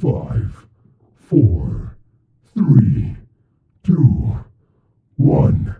5, 4, 3, 2, 1.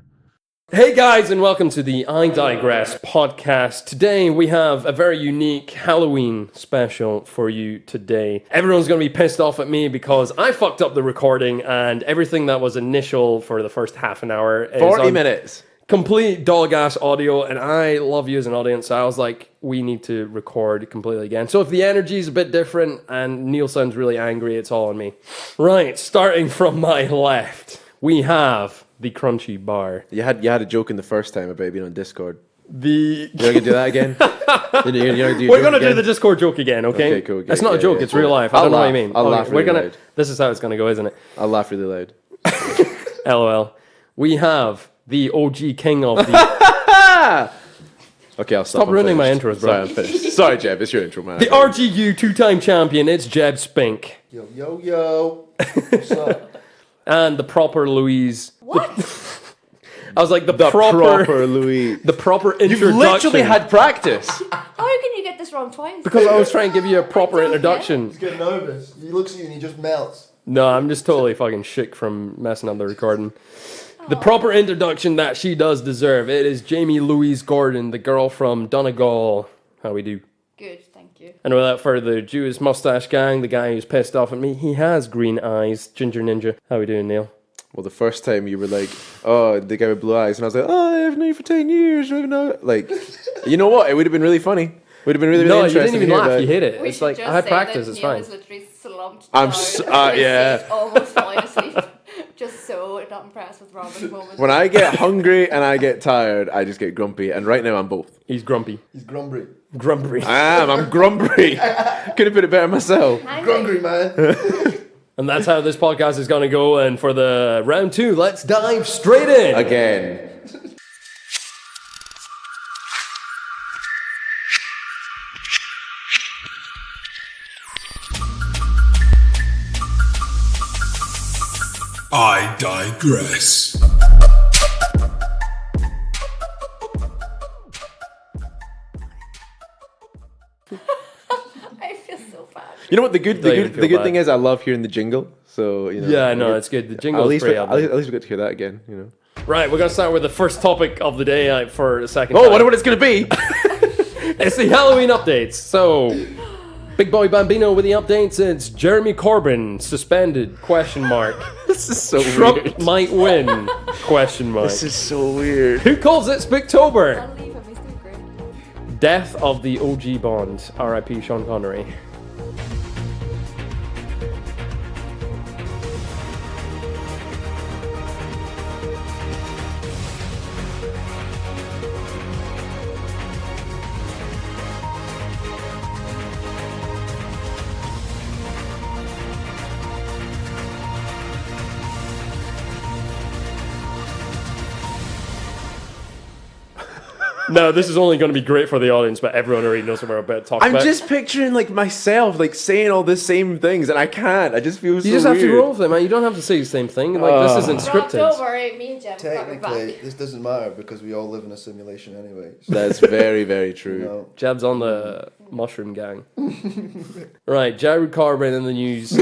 Hey guys, and welcome to the I Digress podcast. Today we have a very unique Halloween special for you today. Everyone's going to be pissed off at me because I fucked up the recording and everything that was initial for the first half an hour is 40 minutes. Complete dog-ass audio, and I love you as an audience, so I was like, we need to record completely again. So if the energy is a bit different and Neil sounds really angry, it's all on me. Right, starting from my left, we have the Crunchy Bar. You had a joke in the first time about being on Discord. You're gonna do that again? We're gonna do the Discord joke again, okay? Okay, cool. It's not a joke, it's real life. I don't know what you mean. I'll laugh really loud. This is how it's gonna go, isn't it? I'll laugh really loud. LOL. We have the OG king of the... Okay, I'll stop. Stop ruining my intros, bro. Sorry, I'm finished. Sorry, Jeb, it's your intro, man. The RGU two-time champion, it's Jeb Spink. Yo. What's up? And the proper Louise... What? I was like, the proper Louise. The proper introduction. You've literally had practice. How can you get this wrong twice? Because I was trying to give you a proper introduction. He's getting nervous. He looks at you and he just melts. No, I'm just totally fucking shook from messing up the recording. The proper introduction that she does deserve. It is Jamie Louise Gordon, the girl from Donegal. How we do? Good, thank you. And without further ado, his mustache gang, the guy who's pissed off at me, he has green eyes. Ginger Ninja. How we doing, Neil? Well, the first time you were like, oh, the guy with blue eyes. And I was like, oh, I've known you for 10 years. I don't even know. Like, you know what? It would have been really funny. Would have been really No, you interesting. didn't even laugh. But You hate it. We It's should like, just I had say practice, that it's Neil fine. is literally slumped I'm down in yeah. his seat, almost falling asleep. Just so not impressed with Robin's moment. When I get hungry and I get tired, I just get grumpy. And right now, I'm both. He's grumpy. He's grumbly. Grumpy. I'm grumpy. Couldn't put it better myself. Grumbly, man. And that's how this podcast is going to go. And for the round 2, let's dive straight in. Again. I digress. I feel so bad. You know what the good Don't even feel bad. thing is? I love hearing the jingle. So you know. Yeah, no, it's good. The jingle is pretty at least we get to hear that again. You know. Right, we're going to start with the first topic of the day for a second Oh, I time. wonder what it's gonna be. It's the Halloween updates. So, Big Boy Bambino with the updates. It's Jeremy Corbyn suspended, question mark. This is so Trump weird. might win, question mark. This is so weird. Who calls it Spooktober? I'll leave him, he's doing great. Death of the OG Bond, R.I.P. Sean Connery. No, this is only going to be great for the audience, but everyone already knows what we're about to talk I'm about. just picturing like myself like saying all the same things, and I can't. I just feel so You just weird. have to roll with it, man. You don't have to say the same thing. Like, this isn't Rob, don't scripted. worry, me and Jem got me Technically, back. this doesn't matter because we all live in a simulation anyway. So, That's very, very true. you know, Jab's on the mushroom gang. Right, Jeremy Corbyn in the news.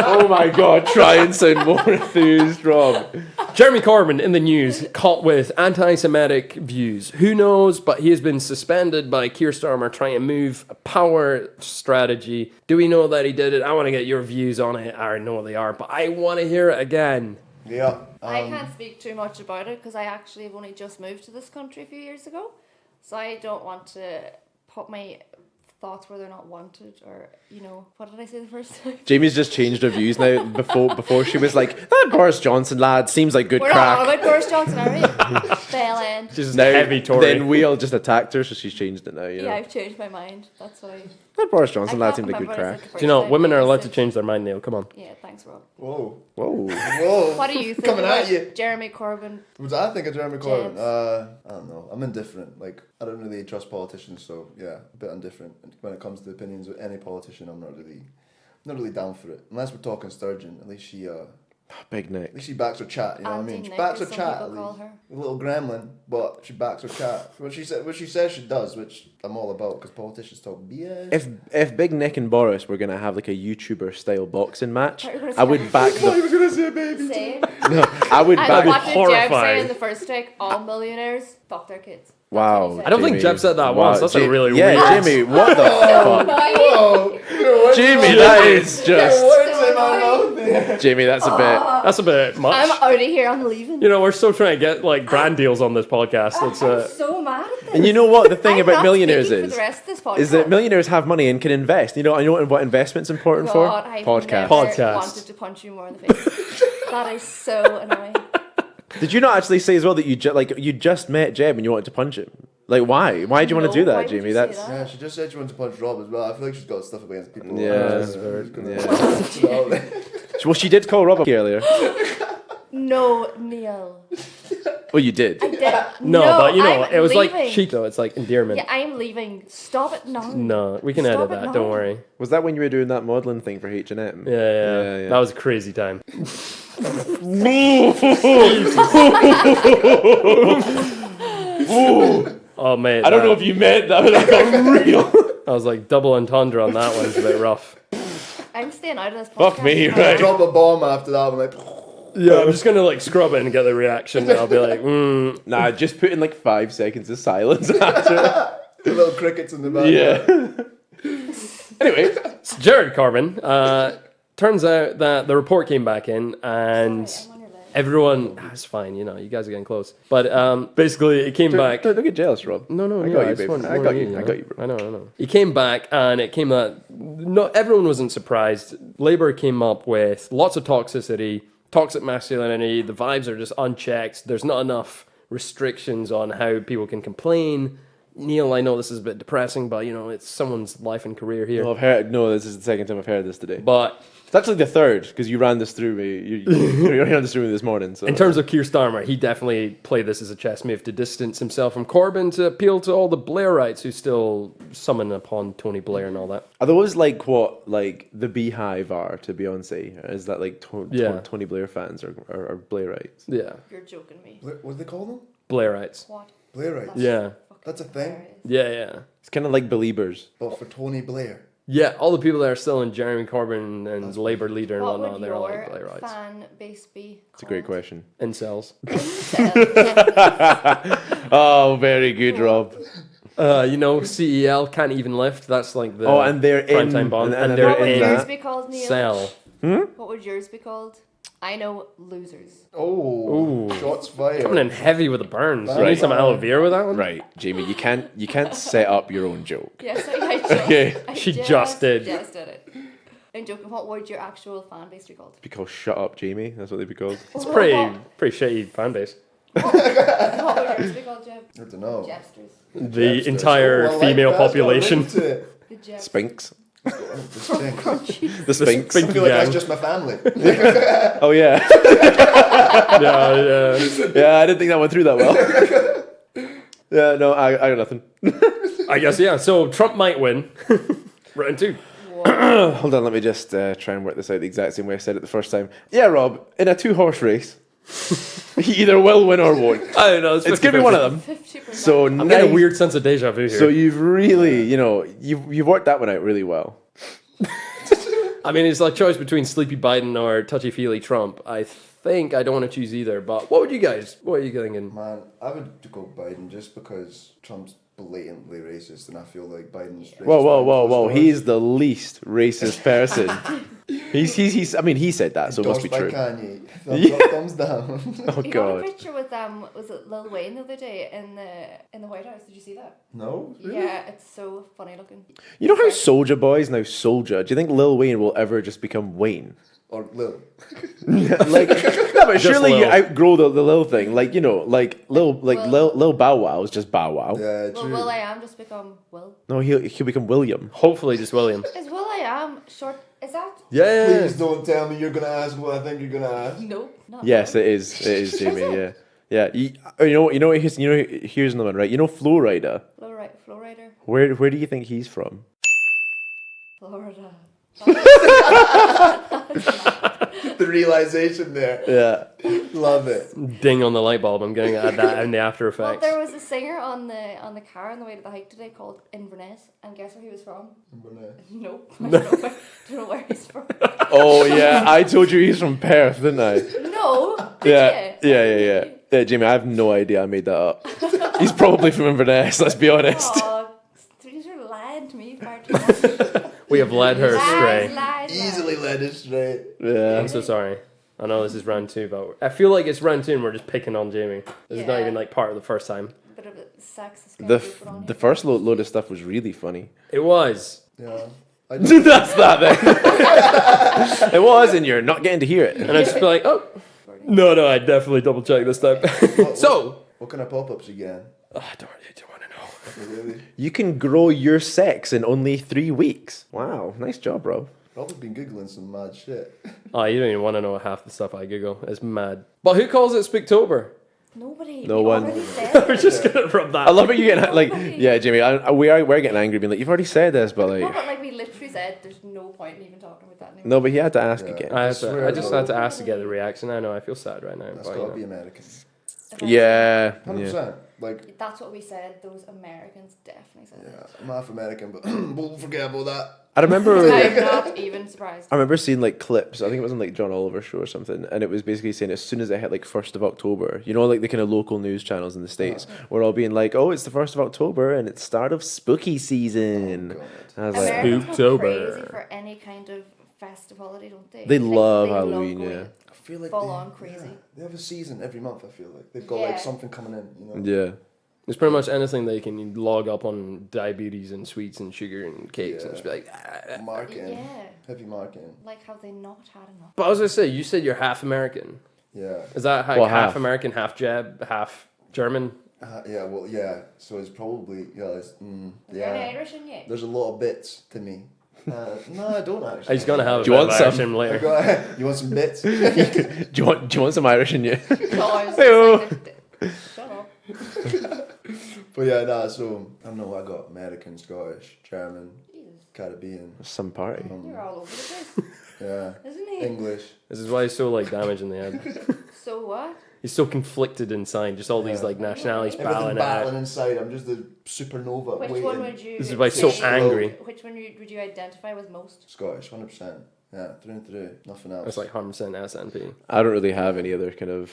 Oh my god, try and sound more enthused, Rob. Jeremy Corbyn in the news, caught with anti-Semitic views. Who knows, but he has been suspended by Keir Starmer trying to move a power strategy. Do we know that he did it? I want to get your views on it. I know they are, but I want to hear it again. yeah. I can't speak too much about it because I actually have only just moved to this country a few years ago. So I don't want to put my thoughts where they're not wanted, or, you know, what did I say the first time? Jamie's just changed her views now. Before she was like, that Boris Johnson lad seems like good We're crack. not on about Boris Johnson, are we? Fell end. She's Now, a heavy Tory. then we all just attacked her, so she's changed it now. You know, Yeah, I've changed my mind. That's why. that Boris Johnson I lad can't seemed like good remember what I said crack. the Do you know, first women time. are allowed to change their mind, Neil. Come on. Yeah, thanks, Rob. Whoa. Whoa. What do you think Coming about at you. Jeremy Corbyn? What I think of Jeremy Corbyn? James. I don't know. I'm indifferent. Like, I don't really trust politicians, so yeah, a bit indifferent. And when it comes to opinions of any politician, I'm not really down for it. Unless we're talking Sturgeon, at least she Big Nick. At least she backs her chat, you know what I mean? Auntie She Nick, backs her as some chat, people at call least. her. A little gremlin, but she backs her chat. What she says she does, which I'm all about, because politicians talk BS. If Big Nick and Boris were gonna have like a YouTuber style boxing match, I thought you were gonna I say would have a back baby. the. was gonna say baby. Same. No, I would And back. what did Jeb say horrifying. in the first take? All millionaires fuck their kids. That's Wow. what he said. I don't think Jamie. Jeb said that Wow. once. That's a really yeah, weird. Jamie, what the fuck? Whoa! Jamie, that is just. Words in my mouth there. Jamie, that's a bit. That's a bit much. I'm out of here. I'm leaving. You know, we're still trying to get like brand deals on this podcast. It's I'm so mad at this. And you know what the thing I'm about not millionaires speaking for is? the rest of this podcast. Is that millionaires have money and can invest. You know what investment's important God, for? I've Podcast. never Podcast. wanted to punch you more in the face. That is so annoying. Did you not actually say as well that you just met Jeb and you wanted to punch him? Like why? Why do you want to No, do why that, would you Jamie? say That's that? Yeah, she just said she wanted to punch Rob as well. I feel like she's got stuff against people. Yeah. Yeah. well, she did call Rob up earlier. No, Neil. Well, you did. I did. no, but you know, I'm it was like leaving. cheap though. It's like endearment. Yeah, I'm leaving. Stop it now. No, we can Stop edit it that. now. Don't worry. Was that when you were doing that modelling thing for H&M? Yeah. That was a crazy time. Oh mate, I don't know if you meant that, but that got real. I was like double entendre on that one. It's a bit rough. I'm staying out of this podcast. Fuck me, right? Drop a bomb after that. I'm like, Yeah, I'm just gonna like scrub it and get the reaction. And I'll be like, Nah, just put in like 5 seconds of silence after. the little crickets in the back. Yeah. Anyway, it's Jared Corbin. Turns out that the report came back in and Sorry, I'm on your leg. everyone. That's fine, you know, you guys are getting close. But basically, it came back. don't get jealous, Rob. No, I yeah, got you, just babe. want I more got of you. I got you, bro. I know. He came back, and it came that not everyone wasn't surprised. Labour came up with lots of toxicity, toxic masculinity. The vibes are just unchecked. There's not enough restrictions on how people can complain. Neil, I know this is a bit depressing, but you know it's someone's life and career here. No, I've heard. No, this is the second time I've heard this today. But It's actually the third because you ran this through me. You ran this through me this morning. So in terms of Keir Starmer, he definitely played this as a chess move to distance himself from Corbyn to appeal to all the Blairites who still summon upon Tony Blair and all that. are those like what like the Beehive are to Beyonce? Is that like Yeah. Tony Blair fans or Blairites? Yeah, You're joking me. What do they call them? Blairites. What? Blairites. Yeah, That's a thing. Hilarious. yeah. It's kind of like Beliebers. But for Tony Blair. Yeah, all the people that are still in Jeremy Corbyn and the Labour leader and What whatnot, would they're all like your Blairites. fan base be? It's a great question. Incels. Oh, very good, Rob. You know, CEL can't even lift. That's like the Oh, and they're in primetime bond, and and they're What would in yours that. be called, Neil? Cell. What would yours be called? I know losers. Oh, shots fired. Coming in heavy with the burns. You Right. need some aloe vera with that one. Right, Jamie, you can't set up your own joke. Yes, I just, Okay. She just did. Just did it. I'm joking. What would your actual fan base be called? Because shut up, Jamie. That's what they'd be called. It's pretty shitty fan base. What would yours be called, Jeb? I don't know. Jebsters. The entire Oh, I like female that. It's got a population. ring to it. The Jeb. Spinks. The Sphinx. Crunchy. The Spinks. I feel like gang. that's just my family. Oh yeah. Yeah. Yeah, I didn't think that went through that well. Yeah, no, I got nothing. I guess, yeah. So Trump might win. Round 2. Hold on, let me just try and work this out the exact same way I said it the first time. Yeah, Rob, in a 2-horse race, he either will win or won't. I don't know. It's It's gonna be one of them. 50%. So I'm getting a weird sense of deja vu here. So you've really, you've worked that one out really well. I mean, it's like choice between Sleepy Biden or Touchy Feely Trump. I think I don't want to choose either. But what are you thinking? Man, I would go Biden just because Trump's blatantly racist, and I feel like Biden's racist. Whoa! He's the least racist person. He's. I mean, he said that, so it must be Endorsed by true. Kanye. Thumbs up, thumbs down. Oh You got a God! picture with was it Lil Wayne the other day in the White House? Did you see that? No? Yeah, it's so funny looking. You know how Soulja Boy is now Soulja? Do you think Lil Wayne will ever just become Wayne? Or Lil. Like, no, but surely you Lil. outgrow the Lil thing. Like, like Will. Lil Bow Wow is just Bow Wow. Yeah, Well, true. Will I Am just become Will? No, he'll become William. Hopefully, just William. Is Will I Am short? Is that? Yeah. Please don't tell me you're gonna ask what I think you're gonna ask. No. Not Yes, Will. it is, Jamie. it? Yeah. Here's another one, right? You know Flo Rida. Flowrider. Where do you think he's from? Florida. The realization there. Yeah. Love it. Ding on the light bulb. I'm getting at that in the After Well, Effects. there was a singer on the car on the way to the hike today called Inverness, and guess where he was from? Nope. I don't know where he's from. Oh yeah, I told you he's from Perth, didn't I? No. Did you? Yeah, Jamie, I have no idea. I made that up. He's probably from Inverness. Let's be honest. Oh, these are lying to me far too much. We have led her astray. Lies. Easily led it straight. Yeah. I'm so sorry. I know this is round 2, but I feel like it's round 2 and we're just picking on Jamie. This is not Yeah. even like part of the first time. Bit of a sexist kind The of put on the here. first load of stuff was really funny. It was. Yeah. That's that then. It was, and you're not getting to hear it. And I'd just be like, oh. No, I definitely double checked this time. So. What kind of pop-ups you getting? Oh, I don't want to know. Really? You can grow your sex in only 3 weeks. Wow, nice job, bro. Probably been googling some mad shit. Oh, you don't even want to know half the stuff I Google. It's mad. But who calls it Spooktober? Nobody. No We one. already said We're it. just going to rub that. I love it. You get like, yeah, Jamie. We're getting angry, being like, you've already said this, but No, like, but like we literally said, there's no point in even talking about that anymore. no, but he had to ask Yeah. again. I swear just to had to ask to get the reaction. I know, I feel sad right now. That's But, gotta you be know. American. Yeah, 100%. yeah. Like, That's what we said. Those Americans definitely said yeah, it. I'm half American, but we'll forget about that. I remember. I'm not even surprised. I remember seeing like clips. I think it was on like John Oliver's show or something, and it was basically saying as soon as it hit like 1st of October, you know, like the kind of local news channels in the States, were all being like, "Oh, it's the 1st of October and it's start of spooky season." God. And I was like, Americans go Spooktober. crazy for any kind of festive holiday, don't they? They love they Halloween, going yeah. I feel like full on crazy. Yeah, they have a season every month. I feel like they've got Yeah. like something coming in. You know. yeah. It's pretty much anything they can log up on diabetes and sweets and sugar and cakes and just be like, ah. Marketing. Yeah. Heavy marketing. Like, have they not had enough? But I was going to say, you said you're half American. Yeah. Is that how, Well, half half. American, half Jeb, half German? Yeah. Well. Yeah. So it's probably Is there any yeah. Irish in you? There's a lot of bits to me. No, I don't actually. He's going to have a Do you bit want of Irish some? in him I later. got- you want some bits? Do you want some Irish in you? No, I was Hey-o. just like, shut up. But yeah, nah. So I don't know. I got American, Scottish, German, Jesus, Caribbean. Some party. you're all over the place, Yeah. isn't he? English. This is why he's so like damaged in the head. So what? He's so conflicted inside, just all these like nationalities Everything battling battling out. inside. I'm just a supernova. Which waiting. one would you? This is why he's so say- angry. Which one would you identify with most? Scottish, 100%. Yeah, through and through. Nothing else. It's like 100% SNP. I don't really have any other kind of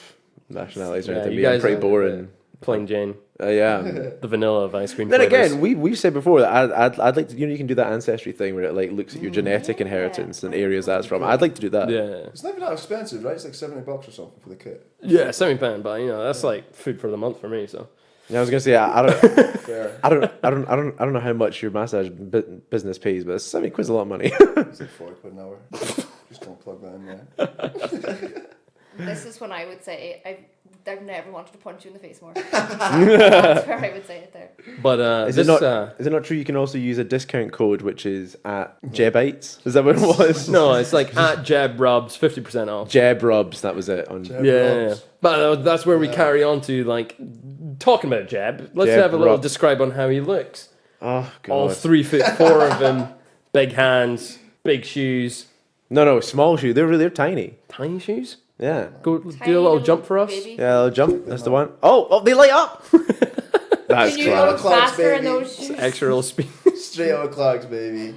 nationalities or Yeah, anything. you I'm guys pretty are boring. Plain Jane. Yeah. The vanilla of ice cream Then flavors. again, we've said before that I'd like to, you know, you can do that ancestry thing where it like looks at your genetic Yeah. inheritance and areas that's from. I'd like to do that. Yeah. It's not even that expensive, right? It's like $70 or something for the kit. Yeah, £70, but you know, that's like food for the month for me, so. Yeah, I was gonna say I don't, Fair. I don't know how much your massage business pays, but 70 quid's a lot of money. It's like £40 an hour. Just gonna plug that in there. This is when I would say I've never wanted to punch you in the face more. That's where I would say it there. But Is this, it not true you can also use a discount code which is at Jebites? Is that what it was? no, it's like at Jeb Rubs, 50% off. Jeb Rubs, that was it. On Jeb Yeah, Rubs. but that's where we carry on to like talking about Jeb. Let's Jeb have a little Rubs. describe on how he looks. Oh All god. 3'4" of him, big hands, big shoes, No, small shoe. They're tiny. tiny shoes. Yeah. Go Tiny do a little little jump for us. baby. Yeah, they'll jump. That's the one. Oh, they light up. That's Can you go class. Clarks, faster in baby. those shoes? Extra little speed. Straight out of Clark's, baby.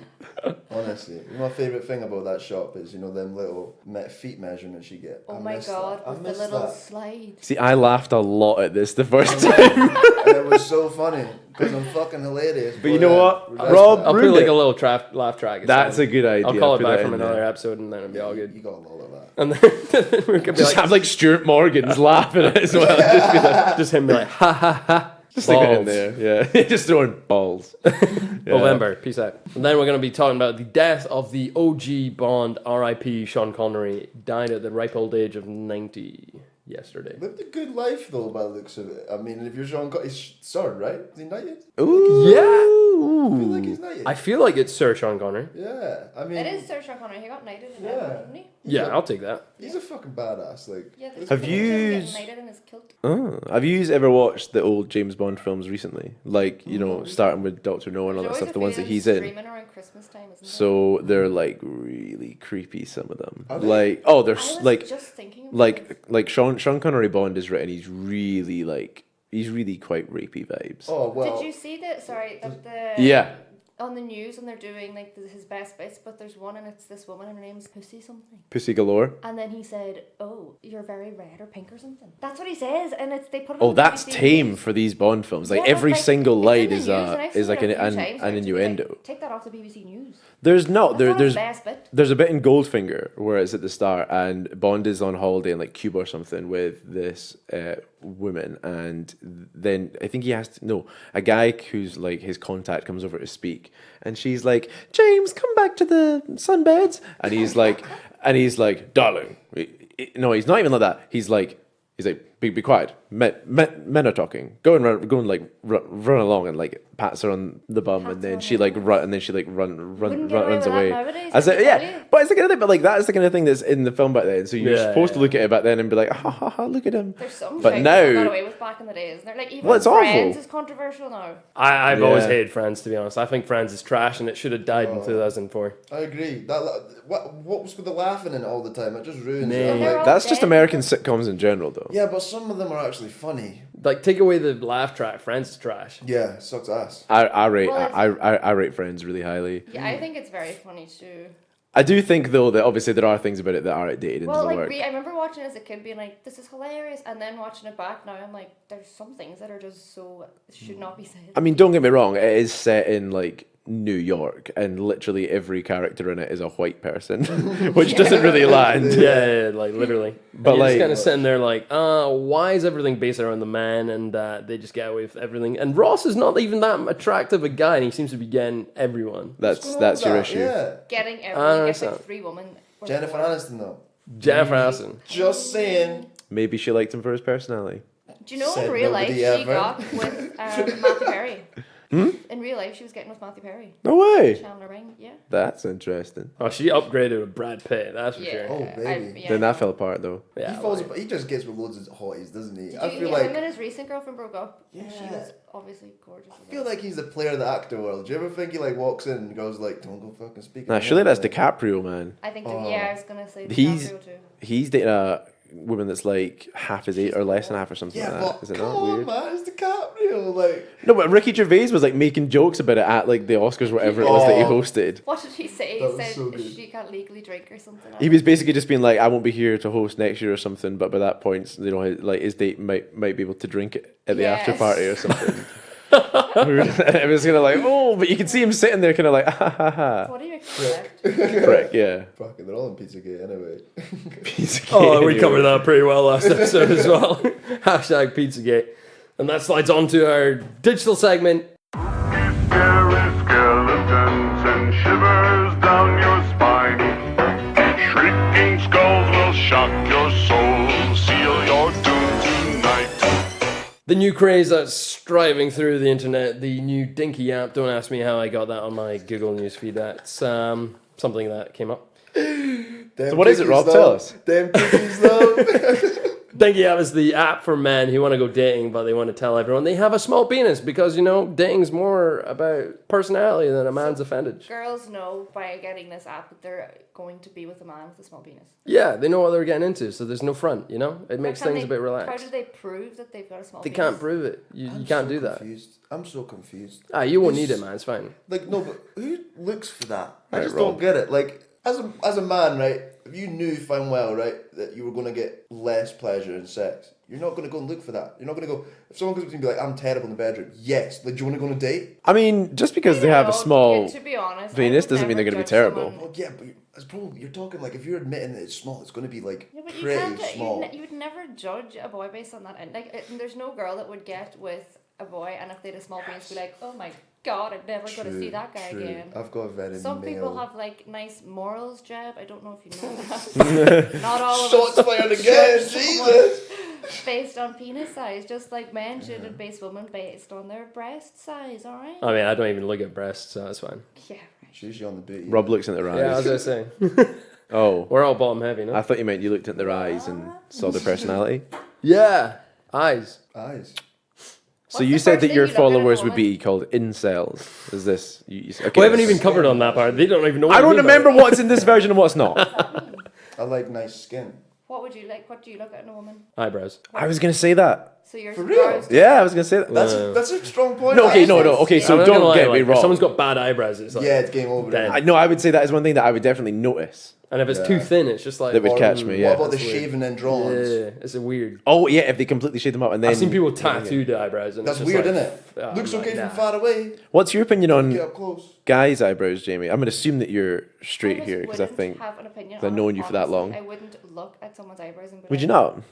Honestly, my favourite thing about that shop is, you know, them little feet measurements you get. Oh I my miss god, that. I with the miss little that. slide. See, I laughed a lot at this the first time. And it was so funny because I'm fucking hilarious. But you know what? reverse Rob that. I'll put ruined like it. a little laugh track. That's a good idea. I'll call it Put back that from in another there. episode and then it'll be all You good. got all of that. And then we're gonna be Just like, have like Stuart Morgan's laughing at it as well. Just be like, just him be like, ha ha ha. just stick it in balls. there. Yeah, just throwing balls. Yeah. November, peace out. And then we're going to be talking about the death of the OG Bond, R.I.P. Sean Connery, died at the ripe old age of 90 yesterday. Lived a good life though, by the looks of it. I mean, if you're Sean, he's third, right? Is he knighted? Ooh. I feel like he's knighted. I feel like it's Sir Sean Connery. Yeah, I mean, It is Sir Sean Connery. He got knighted in Yeah. Edinburgh, didn't he? Yeah, I'll take that. he's a fucking badass. Like, Yeah, there's Have pictures of him you- getting knighted in his kilt. Oh. Have you ever watched the old James Bond films recently? Like, you know, starting with Doctor No and all that There's stuff, always the a ones that feeling he's in. screaming around Christmas time, isn't So they're like really really creepy. Some of them, Are they? like oh, I there's was like just thinking about this. like Sean Connery Bond is written. He's really quite rapey vibes. Oh well. Did you see that? Sorry, that the Yeah. on the news, and they're doing like his best bits, but there's one, and it's this woman, and her name's Pussy something. Pussy galore. And then he said, "Oh, you're very red or pink or something." That's what he says, and it's they put it. Oh, on the that's BBC tame News. for these Bond films. Like Yeah, every but, single it's line in the is news, and I've seen like it a few an times, like, innuendo. Take that off the BBC News. There's no That's not there's the best bit. there's a bit in Goldfinger where it's at the start and Bond is on holiday in like Cuba or something with this woman, and then I think he has to no a guy who's like his contact comes over to speak, and she's like, James, come back to the sunbeds, and he's like darling, no, he's not even like that, he's like be quiet, men are talking, go and run along, and like pats her on the bum, and then she like runs Wouldn't get away runs with that away. nowadays, I said, let me tell yeah, you. but it's the kind of thing, but like that's the kind of thing that's in the film back then. So you're Yeah, supposed to yeah. look at it back then and be like, ha ha ha, look at him. There's some But things now- people got away with back in the day, isn't there? Like even Well, it's Friends awful. is controversial now. I've always Yeah. hated Friends, to be honest. I think Friends is trash and it should have died in 2004. I agree. What was with the laughing in it all the time? It just ruins Man. it. I'm They're like, all That's just dead. American sitcoms in general, though. yeah, but some of them are actually funny. Like, take away the laugh track, Friends is trash. Yeah, it sucks ass. I rate Well, I rate Friends really highly. Yeah, I think it's very funny too. I do think though that obviously there are things about it that are outdated and Well, doesn't like work. I remember watching it as a kid, being like, "This is hilarious," and then watching it back now, I'm like, "There's some things that are just so should not be said." I mean, don't get me wrong, it is set in like New York, and literally every character in it is a white person, which doesn't really land. Yeah, like literally. But, But you're like- just kind of sitting there like, why is everything based around the man, and they just get away with everything? And Ross is not even that attractive a guy, and he seems to be getting everyone. That's What's wrong with your that? issue. Yeah. Getting I everyone gets understand. like 3 women. or Jennifer 4. Aniston though. Jennifer Aniston. Just saying. Maybe she liked him for his personality. Do you know Said in real life nobody she ever. got with Matthew Perry? In real life, she was getting with Matthew Perry. No way. Chandler Ring, yeah. That's interesting. Oh, she upgraded with Brad Pitt, that's for Yeah. sure. Oh, baby. yeah. Then that fell apart though. Yeah, He falls. like- He just gets with loads of hotties, doesn't he? Did I you feel him like. and his recent girlfriend broke up? And she Yeah. was obviously gorgeous. I feel like he's the player of the actor world. Do you ever think he like walks in and goes like, "Don't go fucking speak"? Nah, surely that's DiCaprio, man. I think, Oh. yeah, I was gonna say He's- DiCaprio too. He's dating a woman that's like half his age or less than half or something Yeah, like but that. Is it come not on, weird? man, it's DiCaprio. Like, No, but Ricky Gervais was like making jokes about it at like the Oscars, whatever it was that he Oh. hosted. What did he say? He That was said so good. she can't legally drink or something. He was basically just being like, "I won't be here to host next year or something," but by that point, you know, like his date might be able to drink it at the after Yes. party or something. It was kind of like, oh, but you can see him sitting there, kind of like, ha ha ha. What do you expect? Correct, yeah. fucking, they're all in Pizzagate anyway. Piece of Oh, cake, we anyway. covered that pretty well last episode as well. Hashtag Pizzagate. And that slides on to our digital segment. Scary skeletons and shivers down your spine. Shrieking skulls will shock your soul, seal your doom tonight. The new craze that's striving through the internet, the new Dinky app. Don't ask me how I got that on my Google newsfeed. That's something that came up. So what is it, Rob? Tell us. Damn cookies, though. Dinky app is the app for men who want to go dating, but they want to tell everyone they have a small penis because, you know, dating's more about personality than a man's appendage. Girls know by getting this app that they're going to be with a man with a small penis. Yeah, they know what they're getting into, so there's no front, you know? It makes Can things a bit How relaxed. do they prove that they've got a small They penis? can't prove it. You can't do that. Confused. I'm so confused. You won't need it, man. It's fine. Like, no, but who looks for that? I Right, just Rob. don't get it. Like, as a man, right, if you knew fine well, right, that you were going to get less pleasure in sex, you're not going to go and look for that. You're not going to go, if someone comes up to you and be like, "I'm terrible in the bedroom," yes, like, do you want to go on a date? I mean, just because they have a No, small to be honest, penis I would doesn't mean they're never going to be judge terrible. someone- Oh, yeah, but it's probably, you're talking like, if you're admitting that it's small, it's going to be like Yeah, but you pretty can't. small. You would never judge a boy based on that. And like, there's no girl that would get with a boy, and if they had a small penis, be like, "Oh my god, I'm never going to see that guy True. again." I've got a very Some male. people have like nice morals, Jeb. I don't know if you know that. Not all of Shots us. fired again, Jesus! Based on penis size, just like men should base women based on their breast size. All right. I mean, I don't even look at breasts, so that's fine. Yeah. Right. It's usually on the booty. Rob looks in their Yeah, eyes. as I was saying. Oh, We're all bottom heavy, no? I thought you meant you looked at their eyes and saw their personality. Yeah. Eyes. Eyes. So What's you the said first that thing your you look at a followers would woman? be called incels. Is this? Okay, We haven't even covered on that part. They don't even know. What I don't you mean by remember it. what's in this version and what's not. I like nice skin. What would you like? What do you look at in a woman? Eyebrows. I was gonna say that. So you're For real? surprised. Yeah, I was gonna say that. That's a strong point. No, okay, no. Eyebrows. Okay, Yeah. so I'm not gonna don't lie, get me like, if wrong. someone's got bad eyebrows, it's like Yeah, it's game over. Dead. I know. I would say that is one thing that I would definitely notice. and if it's too Yeah. thin, it's just like That would Or catch me. What Yeah. about the That's weird. shaving and drawings? Yeah, it's a weird. Oh yeah, if they completely shade them up and then. I've seen people tattoo the eyebrows, and That's it's just weird, like, isn't it? I'm Looks like, okay nah. from far away. What's your opinion Get on up close. guys' eyebrows, Jamie? I'm gonna assume that you're straight just here because I wouldn't think. have an opinion 'cause I've on known it, you for that honestly. long. I wouldn't look at someone's eyebrows and be Would you like- not?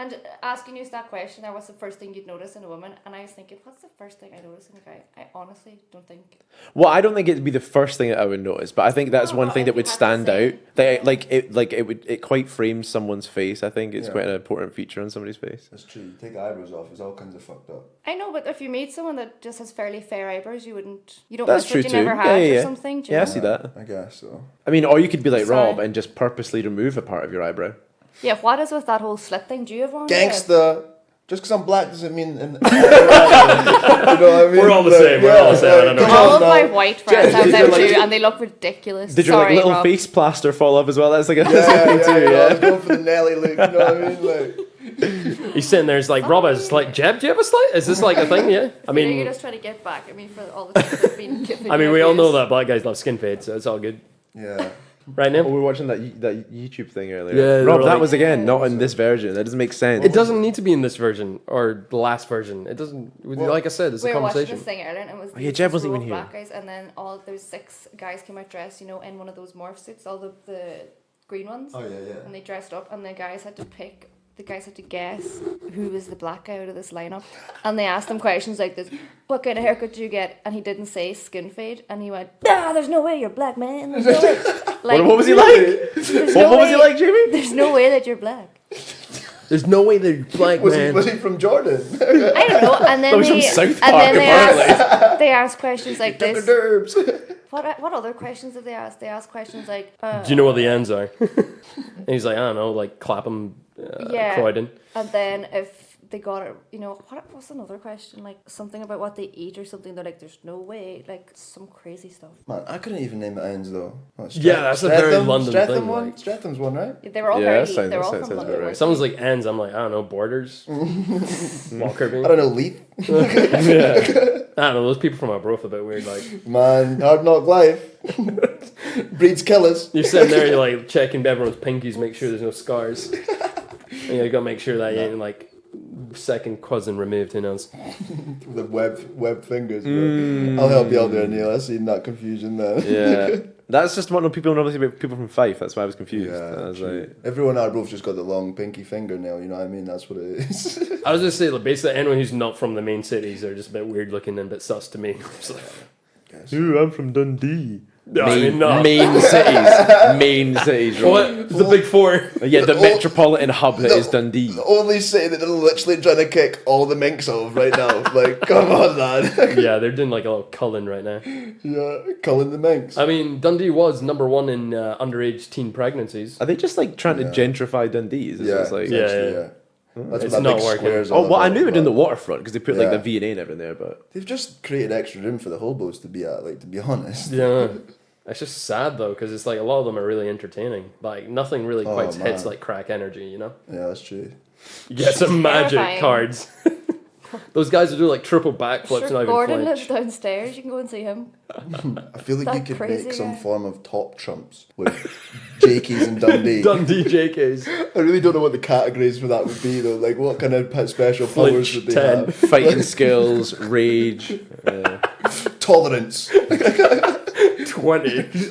And asking you that question there, what's the first thing you'd notice in a woman? And I was thinking, what's the first thing I notice in a guy? I honestly don't think. Well, I don't think it'd be the first thing that I would notice, but I think that's No, one but thing if that you would had to stand say- out. That it quite frames someone's face. I think it's Yeah. quite an important feature on somebody's face. That's true. You take the eyebrows off, it's all kinds of fucked up. I know, but if you meet someone that just has fairly fair eyebrows, you don't That's wish true that too. you never Yeah, had yeah, or yeah. something. Do you Yeah, I know? see that. I guess so. I mean, or you could be like Sorry. Rob and just purposely remove a part of your eyebrow. Yeah, what is with that whole slit thing? Do you have one? Gangsta. Just because I'm black doesn't mean. You know what I mean? We're all the Like, same, we're all the same, I don't know. come All on of now. my white friends have did them you like- too, and they look ridiculous. Did your Sorry, little Rob. face plaster fall off as well? That's like a Yeah, thing too. I Yeah. was going for the Nelly look. You know what I mean? Like, He's sitting there. It's like Rob is like Jeb. Do you have a slight? Is this like a thing? Yeah. I You're mean, just trying to get back at me for all the stuff that's been given. I mean, you we all know abuse. that black guys love skin fade, so it's all good, yeah. right Oh, now. we were watching that YouTube thing earlier. Yeah, they Rob, were that like- was again not in this version. That doesn't make sense. It doesn't need to be in this version or the last version. It doesn't. Like I said, it's We a were watching conversation. this thing earlier, and it was Oh, yeah, these Jeb this wasn't row even of here. black guys, and then there's 6 guys came out dressed, in one of those morph suits, all the green ones, Oh, yeah. and they dressed up, and the guys had to guess who was the black guy out of this lineup, and they asked him questions like this: "What kind of haircut do you get?" And he didn't say skin fade, and he went, "Nah, there's no way you're black, man. There's no way." Like, What was he like? there's What no was he way- like, Jamie? There's no way that you're black. There's no way they're black, Was man. he from Jordan? I don't know. And then That was from they South and Park, then they asked questions like Dr. this. Derbs. What other questions did they ask? They asked questions like, Do you know what the ends are? And he's like, I don't know, like Clapham, yeah. Croydon. And then if they got it, what's another question? Like something about what they eat or something. They're like, there's no way, like some crazy stuff. Man, I couldn't even name the ends though. What, Yeah, that's a very London Streatham thing, one? like- Stratham's one, right? They were all Yeah, very. that sounds- They were all that from sounds London. about right. weren't Someone's they? like ends. I'm like, I don't know, Borders, Walker. I don't know, Leith. Yeah. I don't know. Those people from Arbroath are a bit weird. Like Man, hard knock life. Breeds killers. you're sitting there, you're like checking everyone's pinkies, make sure there's no scars. And you gotta make sure that you ain't like second cousin removed. Who knows? The web fingers, bro. I'll help you out there, Neil. I seen that confusion there. Yeah. That's just what people normally say about people from Fife. That's why I was confused. I was true. like, Everyone at both just got the long pinky fingernail, you know what I mean? That's what it is. I was just saying, like, basically anyone who's not from the main cities are just a bit weird looking and a bit sus to me. It's like, ooh, I'm from Dundee. no, I mean, no. Main cities. Main cities, Rob. What? The big four. Yeah, the Oh, metropolitan hub that is Dundee. The only city that they're literally trying to kick all the minks off right now. Like, come on, lad. Yeah, they're doing like a little culling right now. Yeah, culling the minks. I mean, Dundee was number 1 in underage teen pregnancies. Are they just like trying to gentrify Dundee? Is this Yeah, what's like? Yeah. essentially, That's It's what that not big working. square's Oh, all well, I about, knew they were doing the man. waterfront because they put like Yeah. the V&A and everything there, but They've just created extra room for the hobos to be at, like, to be honest. Yeah. It's just sad though, because it's like a lot of them are really entertaining. Like nothing really quite hits man. like crack energy, you know? Yeah, that's true. You get some magic Terrifying. cards. Those guys will do like triple backflips and Sure, not even Gordon flinch. lives downstairs. You can go and see him. I feel like you That could crazy make some guy. form of top trumps with Jakeys and Dundee. Dundee JKs. I really don't know what the categories for that would be though. Like, what kind of special powers Flinch would they 10. have? fighting skills, rage. Tolerance. 20.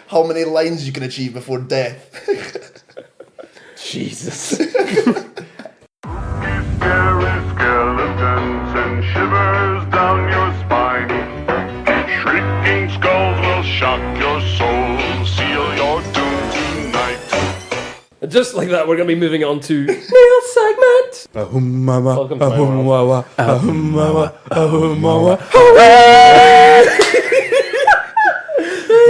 How many lines you can achieve before death? Jesus. Scary skeletons and shivers down your spine. Shrieking skulls will shock your soul, seal your doom tonight. Just like that, we're going to be moving on to Neil segment. Welcome to my world.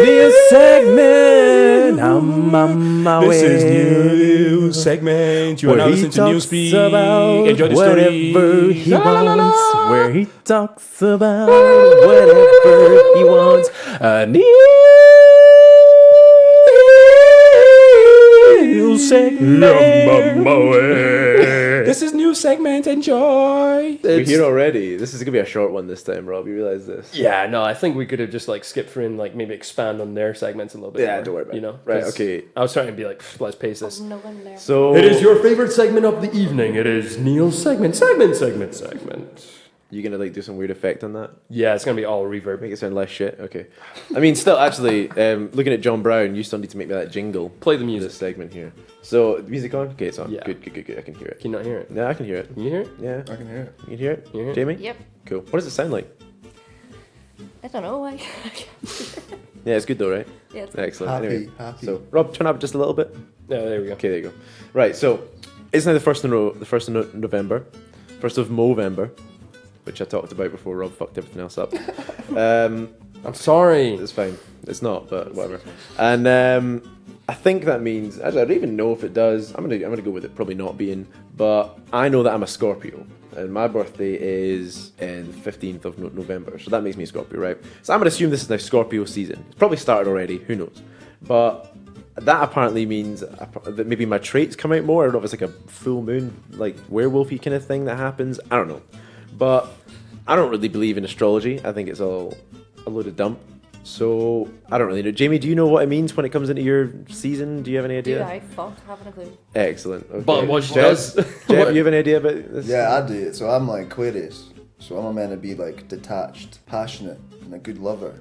New segment. I'm on my way. new segment. You are now listening to Newspeak. About Enjoy the whatever story. he wants, where he talks about whatever he wants. A new segment. This is new segment. Enjoy. We're here already. This is gonna be a short one this time, Rob. You realize this? Yeah, no, I think we could have just like skipped through and like maybe expand on their segments a little bit. Yeah, more, don't worry about you it. know. Right, 'Cause okay. I was trying to be like, let's pace this. No one there. So It is your favorite segment of the evening. It is Neil's segment. You gonna like do some weird effect on that? Yeah, it's gonna be all reverb. Make it sound less shit. Okay. I mean, still, actually, looking at John Brown, you still need to make me that jingle. Play the for music. this segment here. So, music on? Okay, it's on. Yeah. Good. I can hear it. Can you not hear it? Yeah, I can hear it. Can you hear it? Yeah. I can hear it. You can hear it? You hear it? Jamie? Yep. Cool. What does it sound like? I don't know. Yeah, it's good though, right? Yeah, it's Excellent. Happy, Anyway, happy. so Rob, turn up just a little bit. Yeah, there we go. Okay, there you go. Right, so it's now the first of November, 1st of Movember, which I talked about before Rob fucked everything else up. I'm sorry. It's fine. It's not, but whatever. And I think that means actually I don't even know if it does. I'm gonna go with it probably not being, but I know that I'm a Scorpio. And my birthday is the 15th of November, so that makes me a Scorpio, right? So I'm gonna assume this is now Scorpio season. It's probably started already, who knows? But that apparently means that maybe my traits come out more. I don't know if it's like a full moon, like werewolfy kind of thing that happens. I don't know. But I don't really believe in astrology. I think it's all a load of dump. So I don't really know. Jamie, do you know what it means when it comes into your season? Do you have any idea? Do I haven't a clue. Excellent. Okay. But what she Jeb, does. Jeb, you have an idea about this? Yeah, I do. So I'm like Aquarius. So I'm meant to be like detached, passionate, and a good lover.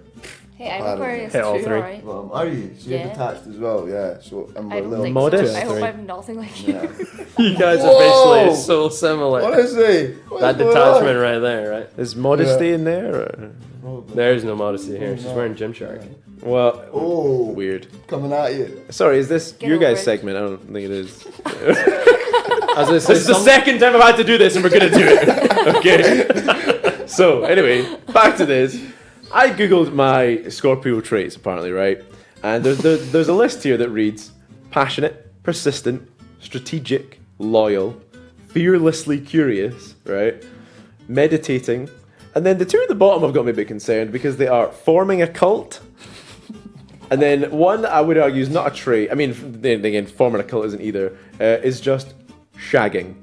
Hey, I'm Pardon. Aquarius Hey, all too, three. alright? Are you? So you're Yeah. detached as well, yeah. So I'm I a don't little think modest. so. I hope Three. I'm nothing like you. Yeah. You guys are Whoa! basically so similar. Honestly, what That is going detachment on? right there, right? Is modesty in there? Or? There's no modesty here. She's wearing Gymshark. Well, Oh, weird. coming at you. Sorry, is this Get your over guys' it. segment? I don't think it is. As I said, This is the second time I've had to do this, and we're gonna do it. Okay. So anyway, back to this. I googled my Scorpio traits apparently, right? And there's a list here that reads: passionate, persistent, strategic, loyal, fearlessly curious, right? Meditating, and then the two at the bottom have got me a bit concerned because they are forming a cult. And then one I would argue is not a trait. I mean, then again, forming a cult isn't either. Is just shagging.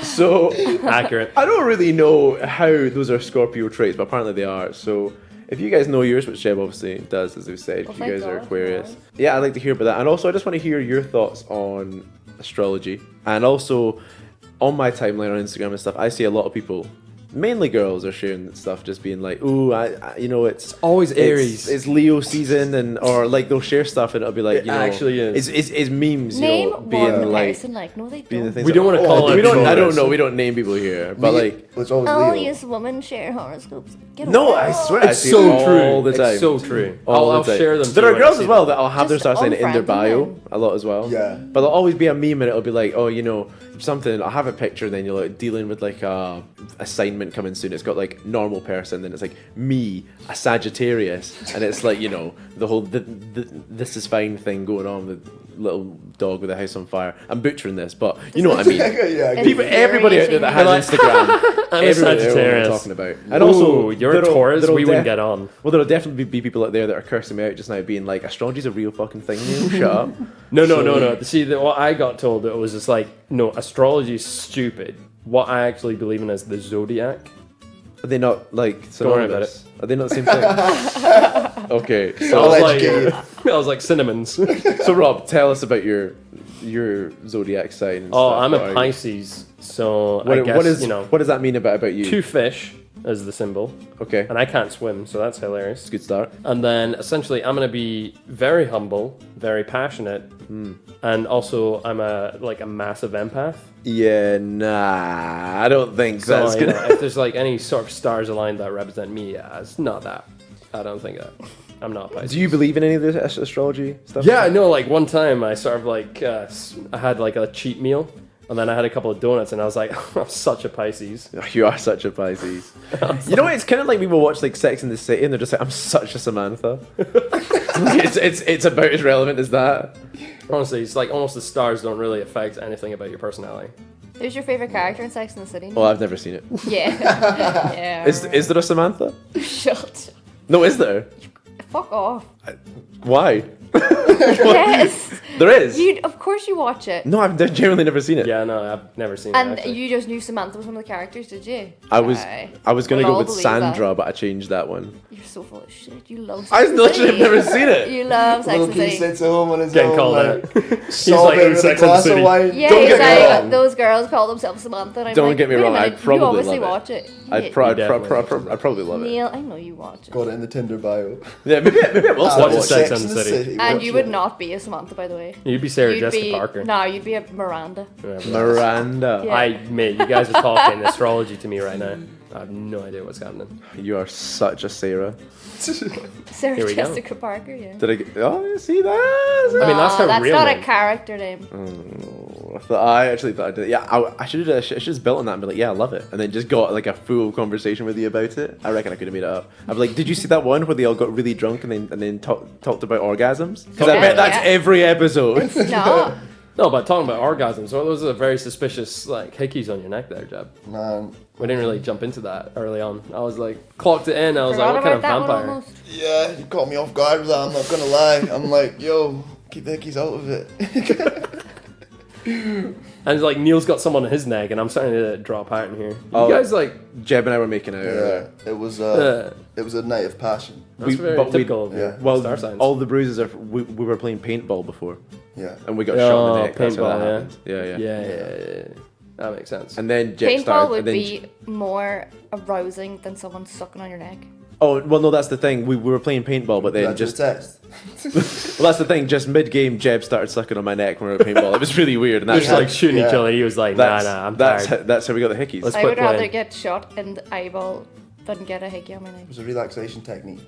So accurate. I don't really know how those are Scorpio traits, but apparently they are. So if you guys know yours, which Jeb obviously does, as we've said, Well, you guys thank are God, Aquarius. yeah. Yeah, I'd like to hear about that. And also, I just want to hear your thoughts on astrology. And also, on my timeline on Instagram and stuff, I see a lot of people, mainly girls, are sharing stuff, just being like, "Ooh, I you know, it's Always Aries. it's Leo season," and or like they'll share stuff and it'll be like, It you know, actually is. it's memes, Name you know, being one like. person like, no they Being the don't. things We don't that- want to call it. we don't. I don't Taurus. know. We don't name people here, but like, It's always All Leo. you women share horoscopes. Get no, over I it. swear, I It's see so it true. all the time. It's so true. All I'll the time. share them. There too are when I girls see as well them. that I'll have their Just star sign in their unfriend bio them. a lot as well. Yeah. But there'll always be a meme and it'll be like, oh, you know, something. I'll have a picture, and then you're like dealing with like a assignment coming soon. It's got like normal person, then it's like me, a Sagittarius, and it's like, you know, the whole this is fine thing going on with little dog with a house on fire. I'm butchering this, but you know what I mean. Yeah, People, everybody out there that has Instagram, I'm a everybody knows what I'm Sagittarius. talking about. And also, Ooh, you're a there'll- Taurus. there'll We wouldn't get on. Well, there'll definitely be people out there that are cursing me out just now, being like, astrology's a real fucking thing. Neil. Shut up. No. See, what I got told, it was just like, no, astrology is stupid. What I actually believe in is the zodiac. Are they not like Don't worry about synonymous? Are they not the same thing? Okay, I so was I'll like, educate I was like cinnamons. so Rob, tell us about your zodiac sign. And Oh, stuff. I'm What a are you? Pisces, so What, I guess what is you know, what does that mean about you? two fish as the symbol, Okay, and I can't swim, so that's hilarious. it's a good start. And then essentially, I'm gonna be very humble, very passionate, and also I'm a massive empath. Yeah, nah, I don't think So that's you gonna. know, if there's like any sort of stars aligned that represent me, yeah, it's not that. I don't think that. I'm not Pisces. Do you believe in any of this astrology stuff? Yeah, I know. Like one time, I sort of like I had like a cheat meal, and then I had a couple of donuts, and I was like, I'm such a Pisces. You are such a Pisces. You know what? It's kind of like people watch like Sex in the City, and they're just like, "I'm such a Samantha." It's about as relevant as that. Honestly, it's like almost the stars don't really affect anything about your personality. Who's your favourite character in Sex and the City? Oh, I've never seen it. Yeah. Yeah. Is there a Samantha? Shut. No, is there? Fuck off. Why? Yes. There is. Of course you watch it. No, I've genuinely never seen it. Yeah, no, I've never seen it. And Actually. you just knew Samantha was one of the characters, did you? I was gonna We'll go all with believe Sandra, that. but I changed that one. You're so full of shit. You love Sex I and the literally have City. never seen it. You love Sex Little and the Keith City. sits at home on his Getting own, called like, out. He's sobbing like, with Sex a and the glass of City. wine. Yeah, Don't he's get me like, wrong. those girls call themselves Samantha. And I'm Don't like, get me wait a wrong, minute, I'd probably you obviously love it. watch it. I'd Yeah. probably love it. Neil, I know you watch it. Got it in the Tinder bio. Yeah, maybe I will start Watch watching. Sex and the City. And watch you would it. not be a Samantha, by the way. You'd be Sarah You'd Jessica be, Parker. No, you'd be a Miranda. Miranda. Yeah. I mate, you guys are talking astrology to me right now. I have no idea what's happening. You are such a Sarah. Sarah Here we go. Jessica Parker, yeah. Did I get... Oh, you see that? I mean, that's her that's real not name. a character name. I actually thought I did. Yeah, I should have just built on that and be like, yeah, I love it, and then just got like a full conversation with you about it. I reckon I could have made it up. I'd be like, did you see that one where they all got really drunk and then talked about orgasms? Because I Yeah, bet that's yeah. every episode. No. No, but talking about orgasms, well, those are very suspicious, like, hickeys on your neck there, Jeb. Man, We didn't really jump into that early on. I was like, clocked it in, I was Forgot like, what kind of about that one vampire? almost. yeah, you caught me off guard with that. I'm not gonna lie. I'm like, yo, keep the hickeys out of it. And it's like, Neil's got someone on his neck, and I'm starting to drop out in here. Oh. You guys, like, Jeb and I were making out Yeah, earlier. it was uh, a night of passion. that's very typical of yeah. your Well, star signs. all the bruises are. We were playing paintball before, Yeah. and we got shot in the Oh, neck. That's how that paintball, yeah. happened. Yeah. yeah. That makes sense. And then Jeb Paintball started. would and then be more arousing than someone sucking on your neck. Oh well, no, that's the thing. We were playing paintball, but then That's just the test. well, that's the thing. Just mid game, Jeb started sucking on my neck when we were at paintball. It was really weird, and that's Just like shooting each Yeah. other. He was like, that's I'm that's tired. that's how we got the hickeys. Let's I quit would rather playing. get shot in the eyeball than get a hickey on my neck. It was a relaxation technique.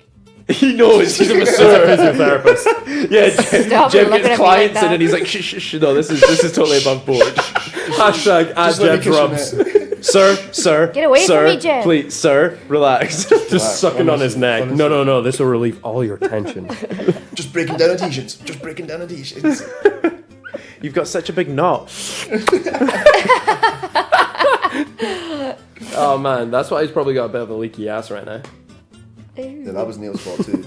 He knows he's a You're a masseur. physiotherapist. Yeah, Stop Jeb looking gets at me clients like in, and he's like, shh. No, this is totally above board. Hashtag at Just let me Jeb cushion Rubs. it. sir. Get away from sir, me, Jeb. Please, sir, relax. Just sucking on his neck. No, this will relieve all your tension. Just breaking down adhesions. Just breaking down adhesions. You've got such a big knot. Oh man, that's why he's probably got a bit of a leaky ass right now. Yeah, that was Neil's fault too.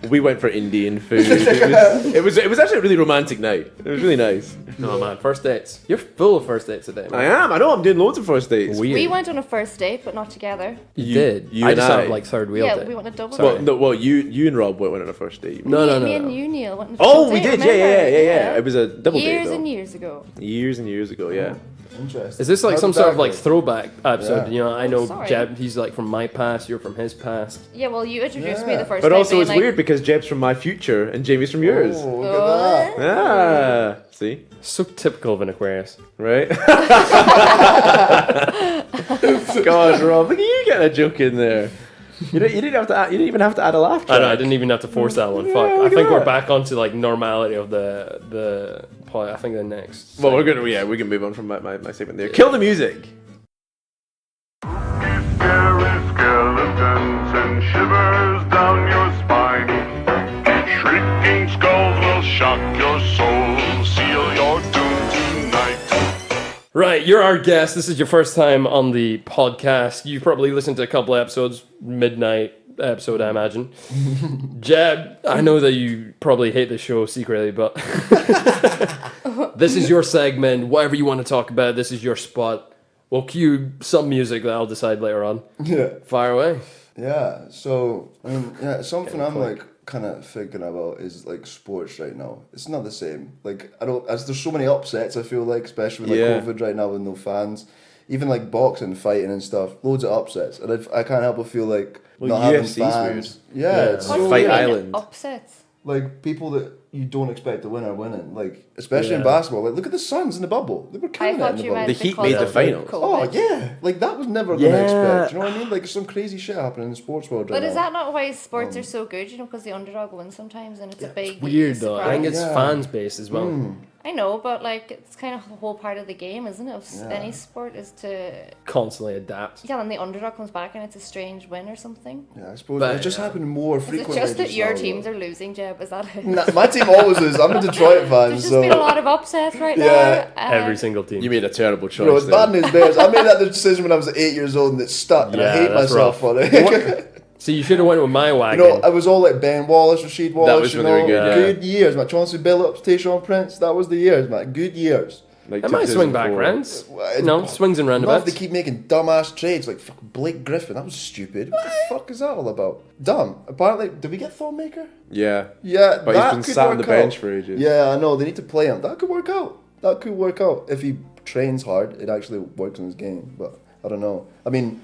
We went for Indian food. It was actually a really romantic night. It was really nice. Oh man, first dates. You're full of first dates today, man. I am. I know. I'm doing loads of first dates. Weird. We went on a first date, but not together. You did. you I and just I. have like third wheel Yeah, date. we went on a double Well, date. no, well, you and Rob went on a first date. No. Me and you, Neil, went on a Oh, first we date, did. remember? Yeah. It was a double date Years though. and years ago. Years and years ago. Yeah. Interesting. Is this like How some did sort that of like go? throwback episode? Yeah. You know, I know sorry. Jeb, he's like from my past, you're from his past. Yeah, well, you introduced me Yeah. the first But time. also, being it's like, weird because Jeb's from my future and Jamie's from yours. Oh, look at that. Ah, see, So typical of an Aquarius. right? God, Rob, look at you getting a joke in there. You didn't have to. You didn't even have to add a laugh I track. know, I didn't even have to force that one. Fuck. Yeah, I look think at we're that. back onto like normality of the point. I think the next. Well, we can move on from my segment there. Kill the music. Scary skeletons and shivers down your spine. Shrieking skulls will shock your soul, seal your doom tonight. Right, you're our guest. This is your first time on the podcast. You've probably listened to a couple of episodes, midnight episode, I imagine. Jeb, I know that you probably hate the show secretly, but this is your segment. Whatever you want to talk about, this is your spot. We'll cue some music that I'll decide later on. Yeah. Fire away. Yeah. So I mean, yeah, something I'm like kind of thinking about is like sports right now. It's not the same. Like I don't, as there's so many upsets. I feel like, especially with like Yeah. COVID right now with no fans. Even like boxing, fighting and stuff, loads of upsets, and I can't help but feel like Well, not having UFC 's fans. weird. Yeah, Yeah. it's what so do Fight you mean, Island. upsets? like people that you don't expect to win are winning. Like especially in Yeah. basketball. Like look at the Suns in the bubble; they were I killing it in thought the you bubble. meant The Heat because made the of finals. COVID. Oh yeah, like that was never gonna Yeah. expect. You know what I mean? Like some crazy shit happening in the sports world right But is now. that not why sports are so good? You know, because the underdog wins sometimes, and it's a big Weird though. I think surprise. it's Yeah. fans based as well. I know, but like it's kind of the whole part of the game, isn't it? Of any sport is to Constantly adapt. yeah, and the underdog comes back and it's a strange win or something. Yeah, I suppose But, it just yeah. happened more Is it frequently. just that your now, teams though. are losing, Jeb? Is that it? Nah, my team always loses. I'm a Detroit fan, There's just so been a lot of upsets right Yeah, now. Every single team. You made a terrible choice. bro, it's there. bad news bears. I made that decision when I was 8 years old and it stuck, and I Yeah, hate that's myself rough. for it. So you should have went with my You wagon. know, I was all like Ben Wallace, Rasheed Wallace. was you when they know, were good, yeah. good years, man. Chauncey Billups, Tayshaun Prince. That was the years, man. Good years. Like I might swing back 2004. rounds. Well, No, swings and Not if roundabouts. they keep making dumbass trades like fucking Blake Griffin. That was stupid. What the fuck is that all about? Dumb. Apparently, did we get Thonmaker? Yeah. Yeah, But that he's been could sat on the work out. bench for ages. Yeah, I know. They need to play him. That could work out. That could work out if he trains hard. It actually works in his game. But I don't know. I mean,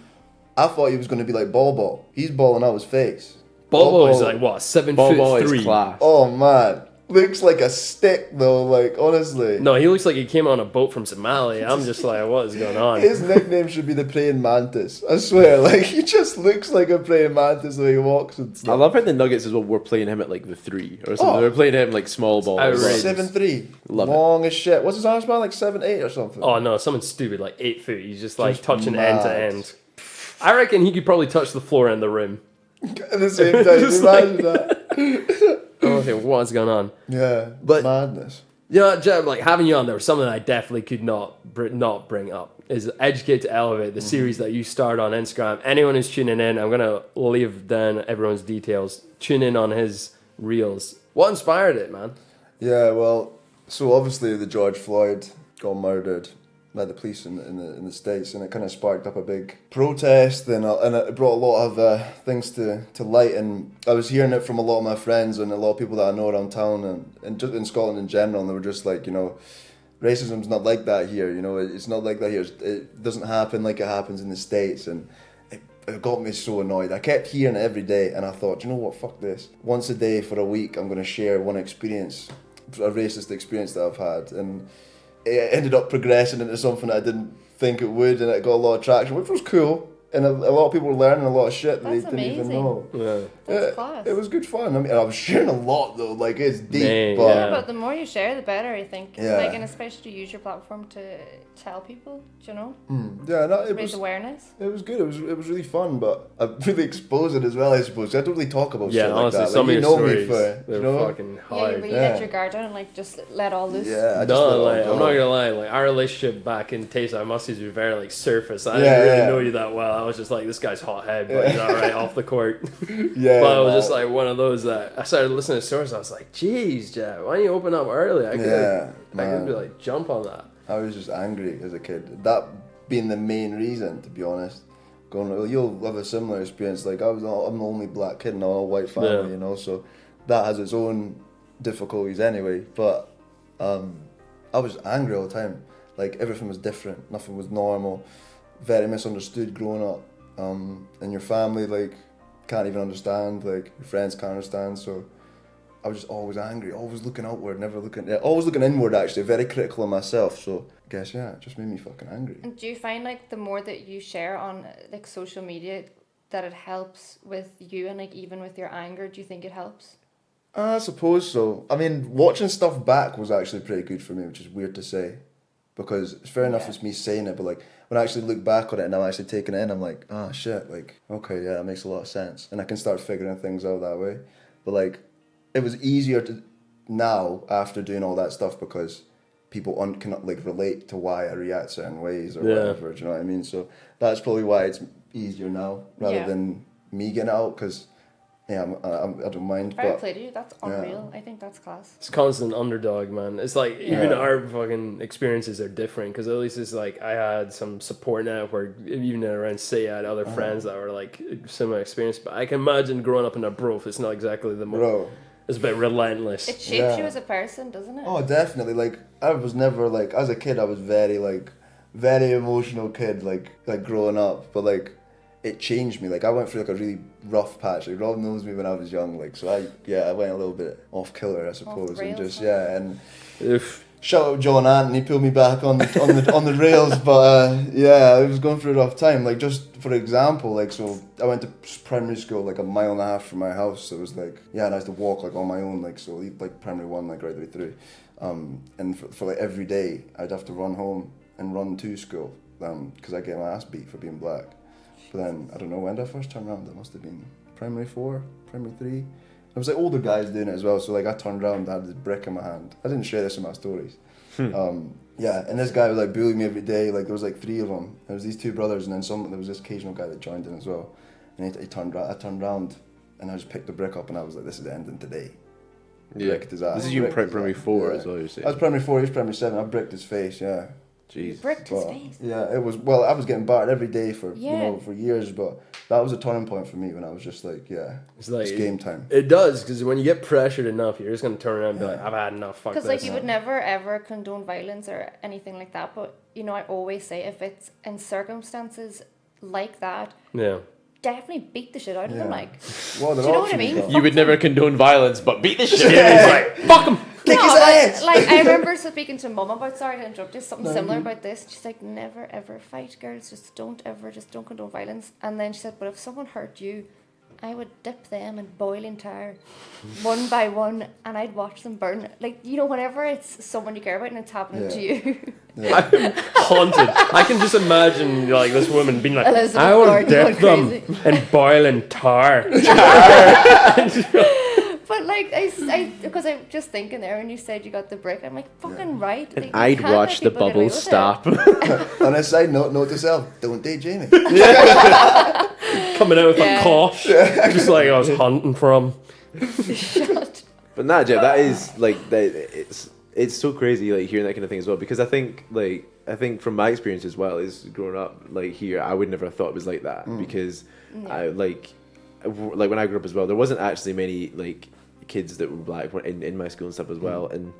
I thought he was going to be like Ball. He's balling out his face. Bobo is Ball. like what, 7 Ball foot is 3. class. Oh man, looks like a stick though. Like honestly. No, he looks like he came on a boat from Somalia. I'm just like, what is going on? His nickname should be the praying mantis. I swear, like he just looks like a praying mantis the way he walks and I stuff. love how the Nuggets as well were playing him at like the 3 or something. Oh. They were playing him like small ball. Outrageous. 7'3", Love it. long as shit. What's his arm span? Like 7'8" or something. Oh no, someone stupid like 8 foot. He's just like Just touching mad. end to end. I reckon he could probably touch the floor and the rim. At the same time, Just imagine that. Okay, what's going on? Yeah, But- madness. You know, Jeb, like having you on, there was something I definitely could not bring up. Is Educate to Elevate, the series that you started on Instagram. Anyone who's tuning in, I'm gonna leave down everyone's details. Tune in on his reels. What inspired it, man? Yeah, well, so obviously the George Floyd got murdered by the police in the States, and it kind of sparked up a big protest, and it brought a lot of things to light, and I was hearing it from a lot of my friends and a lot of people that I know around town and just in Scotland in general, and they were just like, you know, racism's not like that here, you know, it's not like that here, it doesn't happen like it happens in the States, and it got me so annoyed. I kept hearing it every day, and I thought, you know what, fuck this. Once a day for a week, I'm going to share one experience, a racist experience that I've had, and it ended up progressing into something that I didn't think it would, and it got a lot of traction, which was cool. And a lot of people were learning a lot of shit that they That's didn't even amazing. know. Yeah. That's class. It was good fun. I mean, I was sharing a lot though, like it's deep, Man, but yeah. But the more you share, the better, I think. Yeah. Like, and especially use your platform to tell people, do you know? yeah, no, it Raise was awareness. it was good. It was really fun, but I really exposed it as well, I suppose. I don't really talk about Yeah, shit honestly, like that. some like, of you your know stories, me for, they're you know? fucking Yeah, hard. you really Yeah. let your guard down and like just let all loose. Yeah, I just No, let it all like, go. I'm not gonna lie, like our relationship back in Taste I must be very like surface. I Yeah, didn't really yeah. know you that well. I was just like, this guy's hot head, but he's alright off the court. Yeah, But I was man. just like one of those that I started listening to stories. I was like, "Geez, Jack, why don't you open up early? I could, Yeah, I man. could be like jump on that." I was just angry as a kid. That being the main reason, to be honest. Going, well, you'll have a similar experience. Like I'm the only black kid in an all-white family, Yeah. you know. So that has its own difficulties anyway. But I was angry all the time. Like everything was different. Nothing was normal. Very misunderstood growing up. And your family like can't even understand. Like your friends can't understand. So I was just always angry, always looking outward, always looking inward actually, very critical of myself, so I guess yeah, it just made me fucking angry. And do you find like the more that you share on like social media that it helps with you and like even with your anger, do you think it helps? I suppose so. I mean, watching stuff back was actually pretty good for me, which is weird to say, because it's fair enough Yeah. it's me saying it, but like when I actually look back on it and I'm actually taking it in, I'm like, ah shit, like okay, yeah, that makes a lot of sense, and I can start figuring things out that way. But like, it was easier to now after doing all that stuff because people cannot like relate to why I react certain ways or Yeah. whatever. Do you know what I mean? So that's probably why it's easier now rather Yeah. than me getting out because yeah, I don't mind. Fair But play to you. That's unreal. I think that's class. It's constant underdog, man. It's like even Yeah. our fucking experiences are different because at least it's like I had some support network even around say I had other friends that were like similar experience. But I can imagine growing up in a brof, it's not exactly the most. bro. It's a bit relentless. It shapes you Yeah. as a person, doesn't it? Oh, definitely. Like I was never like as a kid. I was very emotional kid. Like growing up, but like it changed me. Like I went through like a really rough patch. Like Rob knows me when I was young. Like so I went a little bit off killer, I suppose, and rails, just huh? yeah. And Oof. shout out John Ant, he pulled me back on the rails. But yeah, I was going through a rough time. Like, just for example, like, so I went to primary school like a mile and a half from my house. So it was like, yeah, and I had to walk like on my own, like, so like primary 1, like right the way through. And for like every day, I'd have to run home and run to school because I get my ass beat for being black. But then I don't know when did I first turn around. It must have been primary 4, primary 3. There was like older guys doing it as well. So like I turned around, I had this brick in my hand. I didn't share this in my stories. Yeah, and this guy was like bullying me every day. Like there was like 3 of them. There was these 2 brothers, and then there was this occasional guy that joined in as well. And I turned around, and I just picked the brick up, and I was like, "This is ending today." Yeah. Bricked his ass. This is you in primary 4 yeah. as well, you're saying? I was primary 4, he was primary 7. I bricked his face. Yeah. Jeez. Bricked his face. Yeah, it was. Well, I was getting battered every day for Yeah. for years, but that was a turning point for me when I was just like, yeah, It's like it's game time. It does, because when you get pressured enough, you're just gonna turn around and be like, "I've had enough. Fuck this." Because like you would never ever condone violence or anything like that, but you know I always say if it's in circumstances like that, Yeah. definitely beat the shit out of them. Yeah. Like, Well, do you know what I mean? You would never condone violence, but beat the shit. He's like, "Fuck him." Kick no, his but, ass! like I remember speaking to Mum about, sorry to interrupt, just something similar about this. She's like, never ever fight, girls. Just don't condone violence. And then she said, but if someone hurt you, I would dip them in boiling tar, one by one, and I'd watch them burn. Like, you know, whenever it's someone you care about and it's happening to you. I'm haunted. I can just imagine like this woman being like, Elizabeth "I will Gordon dip them going in boiling tar." But like because I'm just thinking there when you said you got the brick, I'm like fucking right. Like, you I'd can't watch let the people get away bubbles with it. stop. On a side note, note to self: don't date Jamie. Coming out with Yeah. a kosh, just like I was hunting from. Shut. But nah, Jeff, that is like that. It's so crazy like hearing that kind of thing as well, because I think from my experience as well is growing up like here, I would never have thought it was like that because I like when I grew up as well, there wasn't actually many like kids that were black in my school and stuff as well. And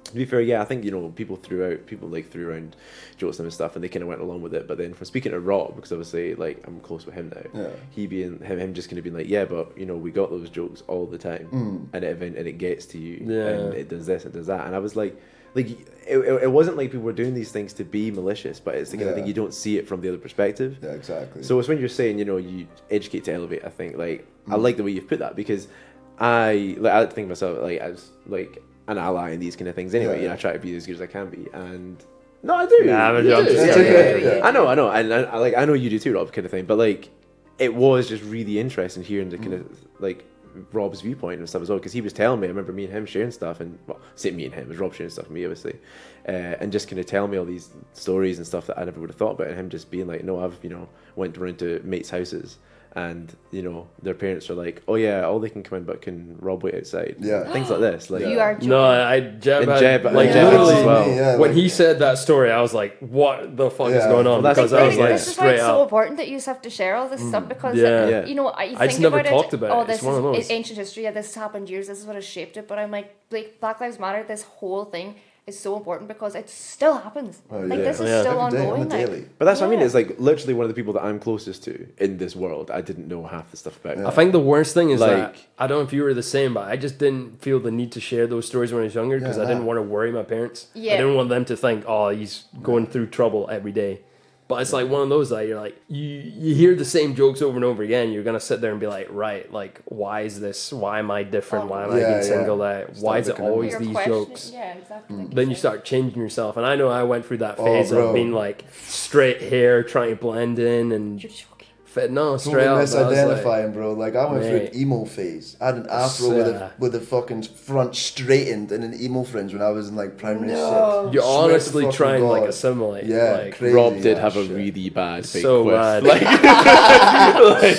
to be fair, yeah, I think, you know, people threw around jokes and stuff, and they kind of went along with it. But then from speaking to Rob, because obviously, like, I'm close with him now, him just kind of being like, yeah, but you know, we got those jokes all the time, and it gets to you, and it does this and does that, and I was like it wasn't like people were doing these things to be malicious, but it's the kind of thing you don't see it from the other perspective. Yeah, exactly. So it's when you're saying, you know, you educate to elevate. I think like I like the way you've put that, because I like to think of myself like as like an ally in these kind of things anyway. Yeah. You know, I try to be as good as I can be, and no, I do. Yeah, I'm You just- do. yeah. I know, and I know you do too, Rob, kind of thing. But like, it was just really interesting hearing the kind of like Rob's viewpoint and stuff as well, because he was telling me. I remember me and him sharing stuff, and well, say me and him, it was Rob sharing stuff with me, obviously, and just kind of telling me all these stories and stuff that I never would have thought about, and him just being like, no, I've went around to mates' houses. And their parents are like, oh yeah, all they can come in but can Rob wait outside. Yeah. Things like this. Like You are joking. No, Jeb And had, Jeb- like and Jeb literally, as well. Yeah, when like- he said that story, I was like, what the fuck is Yeah. going on? Well, that's Because I was the thing, like, This is why straight it's so up. important that you just have to share all this stuff, because Yeah. Yeah. you I think just never about talked it, about oh, it. It's this one of is those. ancient history, yeah, this has happened years, this is what has shaped it, but I'm like Black Lives Matter, this whole thing is so important because it still happens. Oh, like yeah. this is Yeah. still Every day, on ongoing. the Like, daily. But that's what I mean. Yeah. It's like literally one of the people that I'm closest to in this world. I didn't know half the stuff about. I think the worst thing is that, Like- I don't know if you were the same, but I just didn't feel the need to share those stories when I was younger because I didn't want to worry my parents. Yeah. I didn't want them to think, oh, he's going through trouble every day. But it's like one of those that you're like, you hear the same jokes over and over again. You're going to sit there and be like, right, like, why is this? Why am I different? Why am I Yeah, being yeah. singled out? Why is it looking at always you're these questioning- jokes? Yeah, exactly. like Then you said. start changing yourself. And I know I went through that phase bro. of being like straight hair, trying to blend in and You're joking. fit. No, Totally straight up. I was like, misidentifying, bro. Like I went through an Mate. emo phase. I had an afro with a fucking front straightened and an emo fringe when I was in like primary six. you Swear to honestly fucking try and like God. assimilate. Yeah, like, crazy. Rob did that have a shit. really bad fake so quiff. bad. Like,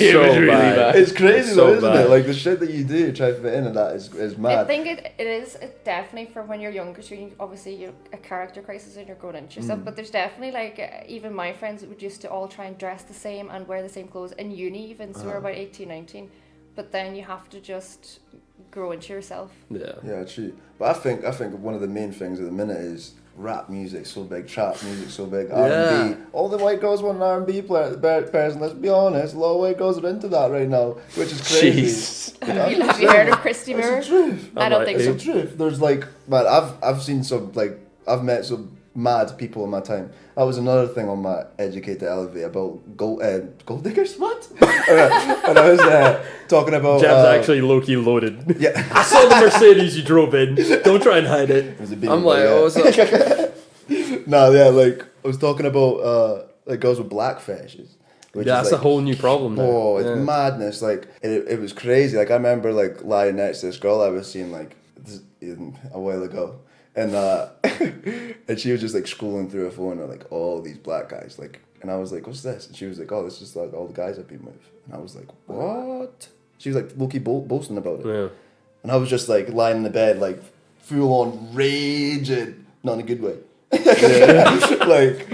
it was really bad. It's crazy So though, isn't bad. it? Like the shit that you do try to fit in and that is I mad. think it is definitely for when you're younger. So obviously you're a character crisis and you're growing into yourself. But there's definitely like even my friends would used to all try and dress the same and wear the same clothes in uni even. So we're about 18, 19. But then you have to just grow into yourself. Yeah. Yeah, true. But I think one of the main things at the minute is rap music so big, trap music so big, R&B. All the white girls want an R&B person. Let's be honest, a lot of white girls are into that right now, which is crazy. Jeez. Have you heard of Christy Mirror? It's the truth. I don't like, think It's so. the truth. There's like, man, I've seen some like I've met some mad people in my time. That was another thing on my Educate to Elevate about gold diggers. What? And I was talking about. Jab's actually low-key loaded. Yeah. I saw the Mercedes you drove in. Don't try and hide it. It was a big I'm one, like, yeah. oh, what's up? No, yeah, like I was talking about like girls with black fetishes. Which Yeah, is, that's like, a whole new problem now. Oh, it's Yeah. madness! Like it was crazy. Like I remember like lying next to this girl I was seeing like a while ago, and and she was just like scrolling through her phone and like all these black guys like, and I was like, what's this? And she was like, oh, this is like all the guys I've been with, and I was like, what? She was like low-key boasting about it, Yeah. and I was just like lying in the bed like full on raging, not in a good way. Like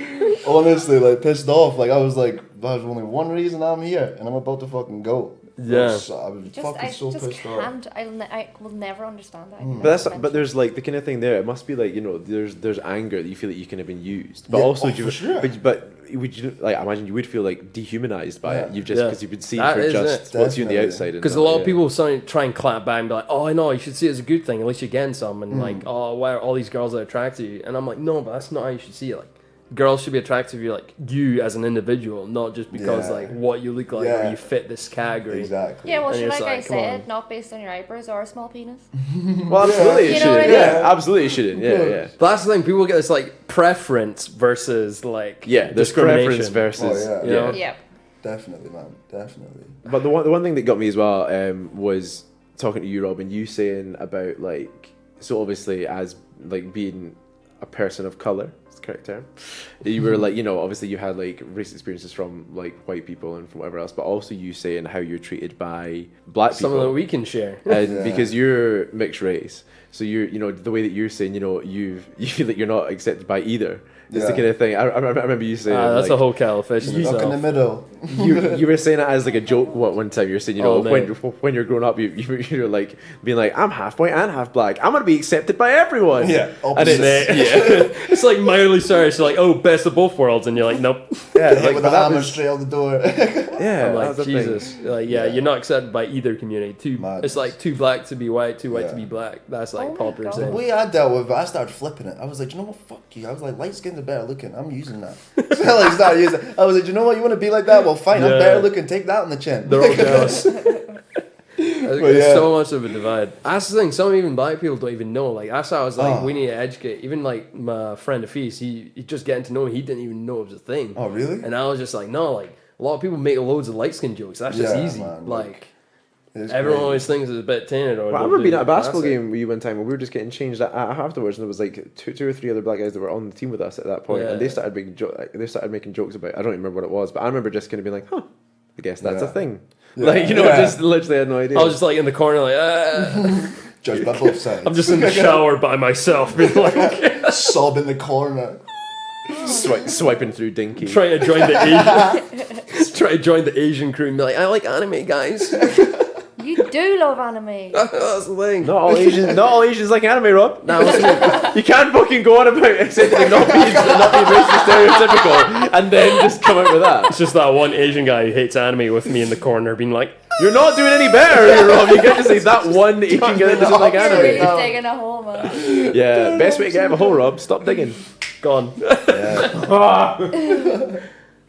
honestly, like pissed off. Like I was like, there's only one reason I'm here, and I'm about to fucking go. Yeah. I was fucking so pissed off. Can't. I will never understand that. But there's like the kind of thing there. It must be like, you know, there's anger that you feel that you can have been used, but Yeah, also for sure. but would you like? I imagine you would feel like dehumanized by it. Yeah. You've just Yeah. because you've been seen That for is just it. what's you on the Definitely. outside. Because a lot of people try and clap back and be like, oh, I know, you should see it as a good thing. At least you're getting some. And like, oh, why are all these girls that attract to you? And I'm like, no, but that's not how you should see it. Like, girls should be attracted to you, like, you as an individual, not just because, Yeah. like, what you look like or Yeah. you fit this category. Exactly. Yeah, well, And sure, you're like just I like, come said, on. not based on your eyebrows or a small penis. Well, absolutely, You it know what I shouldn't. mean? Yeah, absolutely, it shouldn't. Yeah, yeah. But that's the thing, people get this, like, preference versus, like, Yeah, there's discrimination. preference versus. Oh, yeah. You know? Yeah. Definitely, man. Definitely. But the one thing that got me as well was talking to you, Robin. You saying about like, so obviously as like being a person of color, is the correct term. You were like, you know, obviously you had like race experiences from like white people and from whatever else, but also you saying how you're treated by black people. Something that we can share. And Yeah. because you're mixed race, so you're, you know, the way that you're saying, you know, you feel like you're not accepted by either. It's the Yeah. kind of thing. I remember you saying That's like, a whole kettle of fish in You- Stuck in the itself. middle. you were saying it as like a joke one time. You were saying, you know, Oh, man. when you're growing up, you're like being like, I'm half white and half black. I'm gonna be accepted by everyone. Yeah, and it's, opposite. yeah, It's like mildly Irish, like, oh, best of both worlds. And you're like, nope. yeah. Hit Like, with but the that hammer was, straight out the door. yeah, I'm that like, was the thing. Jesus. Like, yeah, Yeah. you're not accepted by either community. Madness. It's like too black to be white, too white to Yeah. be black. That's like Oh my popular God. The saying. way I dealt with it, I started flipping it. I was like, you know what, fuck you. I was like, light skinned are better looking. I'm using that. So I like started using it. I was like, you know what, you want to be like that? Well, fine, I'm Yeah. better looking. Take that on the chin. They're all jealous. There's yeah. so much of a divide. That's the thing. Some even black people don't even know. Like that's how I was like, Oh. we need to educate. Even like my friend Afis, he just getting to know me. He didn't even know it was a thing. Oh, really? And I was just like, no, like a lot of people make loads of light skin jokes. That's just Yeah, easy. man, like It's everyone crazy. always thinks it's a bit tainted. Or Well, I they'll remember do being at a the basketball classic. game with you one time, and we were just getting changed afterwards, and there was like two or three other black guys that were on the team with us at that point, and they Yeah. started making jokes about. I don't remember what it was, but I remember just kind of being like, "Huh, I guess that's a Yeah. thing." Yeah. Like, you know, Yeah. just literally had no idea. I was just like in the corner, like Judged by both sides. I'm just in the shower by myself, being like okay. sob in the corner. swiping through Dinky. trying to join the Asian, try to join the Asian crew and be like, I like anime, guys. You do love anime. That's the thing. Not all Asians like anime, Rob. Now, listen, You can't fucking go on about accepting not being racist stereotypical and then just come out with that. it's just that one Asian guy who hates anime with me in the corner, being like, You're not doing any better, Rob. You can't just say that one Asian guy that doesn't like You're anime. really digging a hole, man. Yeah, best way to get out of a hole, Rob. Stop digging. gone.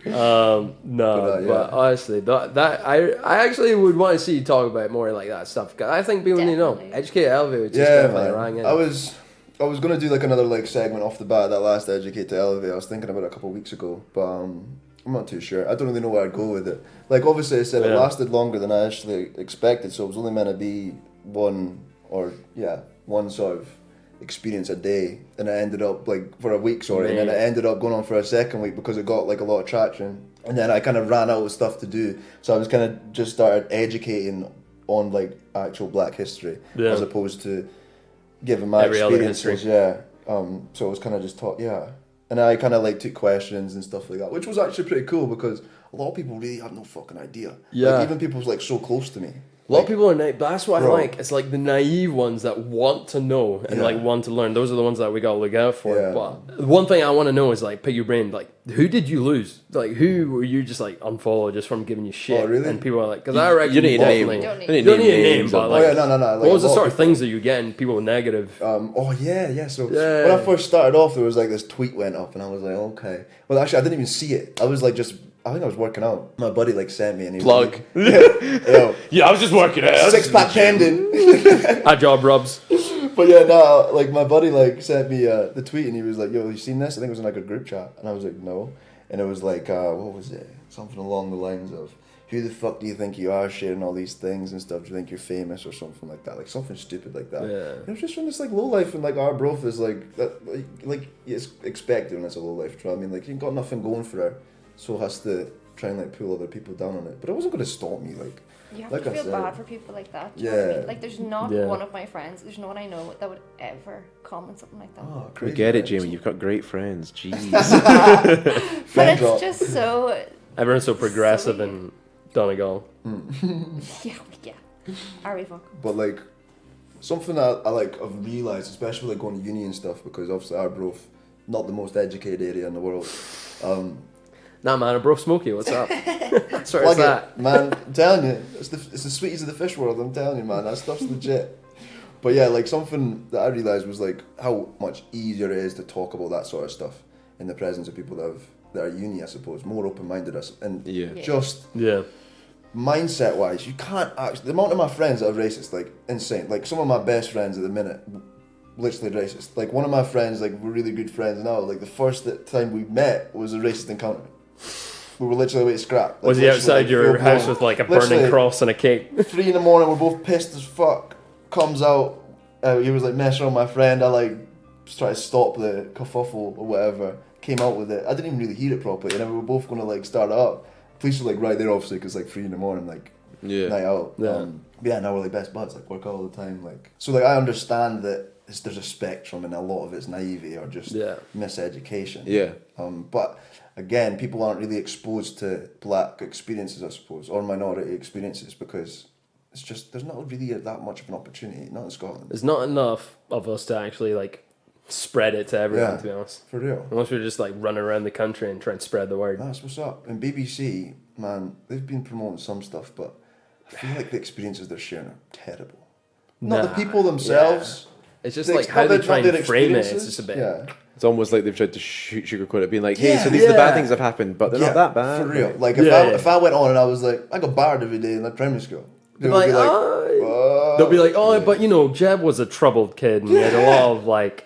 No, But, yeah. but honestly, that I actually would want to see you talk about more like that stuff. 'Cause I think people need to know. Definitely. Educate Elevate would just Yeah, definitely rang man. in. I was gonna do like another like segment off the bat, that last Educate to Elevate. I was thinking about it a couple of weeks ago, but I'm not too sure. I don't really know where I'd go with it. Like obviously I said it Yeah. lasted longer than I actually expected, so it was only meant to be one sort of experience a day, and it ended up like for a week, and then it ended up going on for a second week because it got like a lot of traction, and then I kind of ran out of stuff to do, so I was kind of just started educating on like actual Black history Yeah. as opposed to giving my Every other experiences. Yeah. So it was kind of just taught. Yeah. And I kind of like took questions and stuff like that, which was actually pretty cool because a lot of people really have no fucking idea. Yeah. Like, even people like so close to me. A lot of people are naive, but that's what Bro. I like. It's like the naive ones that want to know and Yeah. like want to learn. Those are the ones that we gotta look out for. Yeah. But one thing I want to know is like, pick your brain. Like, who did you lose? Like, who were you just like unfollow just from giving you shit? Oh, really? And people are like, because I reckon You need a name. definitely- You don't You don't need a name, names but of- like, Oh, yeah, no. Like, what was a the lot sort of of things that you getting people with negative? Oh yeah. So Yeah. when I first started off, there was like this tweet went up, and I was like, okay. Well, actually, I didn't even see it. I was like, I think I was working out. My buddy like sent me, and he Plug. was like, yo, Yeah, I was just working out. 6-pack pending. Our job rubs. But yeah, no, like my buddy like sent me the tweet, and he was like, "Yo, you seen this?" I think it was in like a group chat, and I was like, "No," and it was like, what was it? Something along the lines of, "Who the fuck do you think you are, sharing all these things and stuff? Do you think you're famous or something like that? Like something stupid like that." Yeah. It was just from this like low life, and like our broth is like that, like it's expected when it's a low life. Do you know what I mean? Like you've got nothing going for her, so has to try and like pull other people down on it. But it wasn't gonna stop me, like. You have Like to I feel said. bad for people like that. Do you know what I Yeah. mean? Like, there's not Yeah. one of my friends, there's no one I know that would ever comment something like that. Oh, We crazy, get it, right? Jamie. You've got great friends. Jeez. But Friend it's drop. just so. Everyone's so progressive Silly. in Donegal. Yeah. Are we fuck? But like something that I like I've realised, especially like going to uni and stuff, because obviously Arbroath, not the most educated area in the world. Nah, man, bro, Smokey, what's up? Sorry, Plug it's that. it, man. I'm telling you, it's the sweeties of the fish world. I'm telling you, man, that stuff's legit. But yeah, like something that I realised was like how much easier it is to talk about that sort of stuff in the presence of people that are uni, I suppose, more open-minded and Yeah. Yeah. just Yeah. mindset wise, you can't actually. The amount of my friends that are racist, like insane. Like some of my best friends at the minute, literally racist. Like one of my friends, like we're really good friends now. Like the first time we met was a racist encounter. We were literally away to scrap. Like, Was he literally, outside like, your full-blown. house with like a burning Literally, cross and a cake? 3 in the morning, we're both pissed as fuck. Comes out, he was like messing around with my friend. I like just tried to stop the kerfuffle or whatever. Came out with it. I didn't even really hear it properly, and then we were both gonna like start it up. Police were like right there, obviously, because like 3 in the morning, like Yeah. night out. Yeah. But yeah, now we're like best buds, like work out all the time. Like so, like I understand that there's a spectrum, and a lot of it's naivety or just Yeah. miseducation. Yeah. But again, people aren't really exposed to black experiences, I suppose, or minority experiences, because it's just there's not really that much of an opportunity, not in Scotland. There's not enough of us to actually like spread it to everyone, Yeah. to be honest. For real. Unless we're just like running around the country and trying to spread the word. That's what's up. And BBC, man, they've been promoting some stuff, but I feel like the experiences they're sharing are terrible. Not the Nah, people themselves. It's just the like ex- how not they their- try not their and frame it. It's experiences. just a bit. Yeah. It's almost like they've tried to sugarcoat it, being like, "Hey, Yeah. so these are the bad Yeah. things that have happened, but they're Yeah, not that bad." For real. Like, Like Yeah, yeah. if I went on and I was like, I got barred every day in like primary school. They would be like, They'll be like, oh, but you know, Jeb was a troubled kid and he had a lot of like.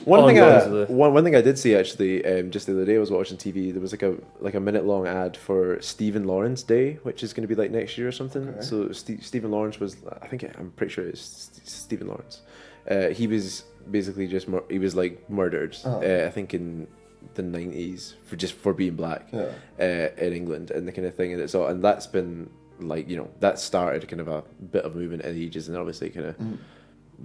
One thing, ongoings with it. one thing I did see actually, just the other day, I was watching TV. There was like a minute long ad for Stephen Lawrence Day, which is going to be like next year or something. Okay. So Stephen Lawrence was, I'm pretty sure it's Stephen Lawrence. He was basically just he was like murdered. Oh. I think in the 90s for being black in England and the kind of thing, and that's been like, you know, that started kind of a bit of movement in ages, and obviously kind of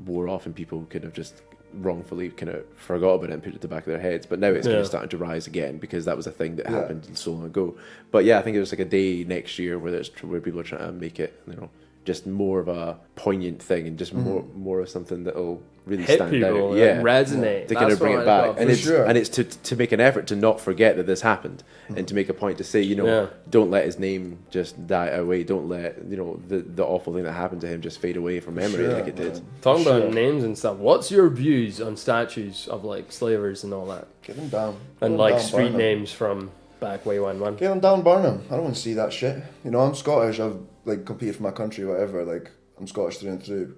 wore off, and people kind of just wrongfully kind of forgot about it and put it at the back of their heads. But now it's kind Yeah. of starting to rise again, because that was a thing that Yeah. happened so long ago. But yeah, I think there's like a day next year where people are trying to make it, you know, just more of a poignant thing, and just more of something that'll really Hit stand people, out. and resonate. To kind That's of bring what it I back, love. and For it's sure. and it's to make an effort to not forget that this happened, and to make a point to say, you know, Yeah. don't let his name just die away. Don't let, you know, the awful thing that happened to him just fade away from memory Sure, like it did. man. Talking Sure. about names and stuff, what's your views on statues of like slavers and all that? Get them down. And Get like them down, street burn them. names from back way when? Get them down, burn them. I don't want to see that shit. You know, I'm Scottish. I've like competed for my country, whatever. Like I'm Scottish through and through.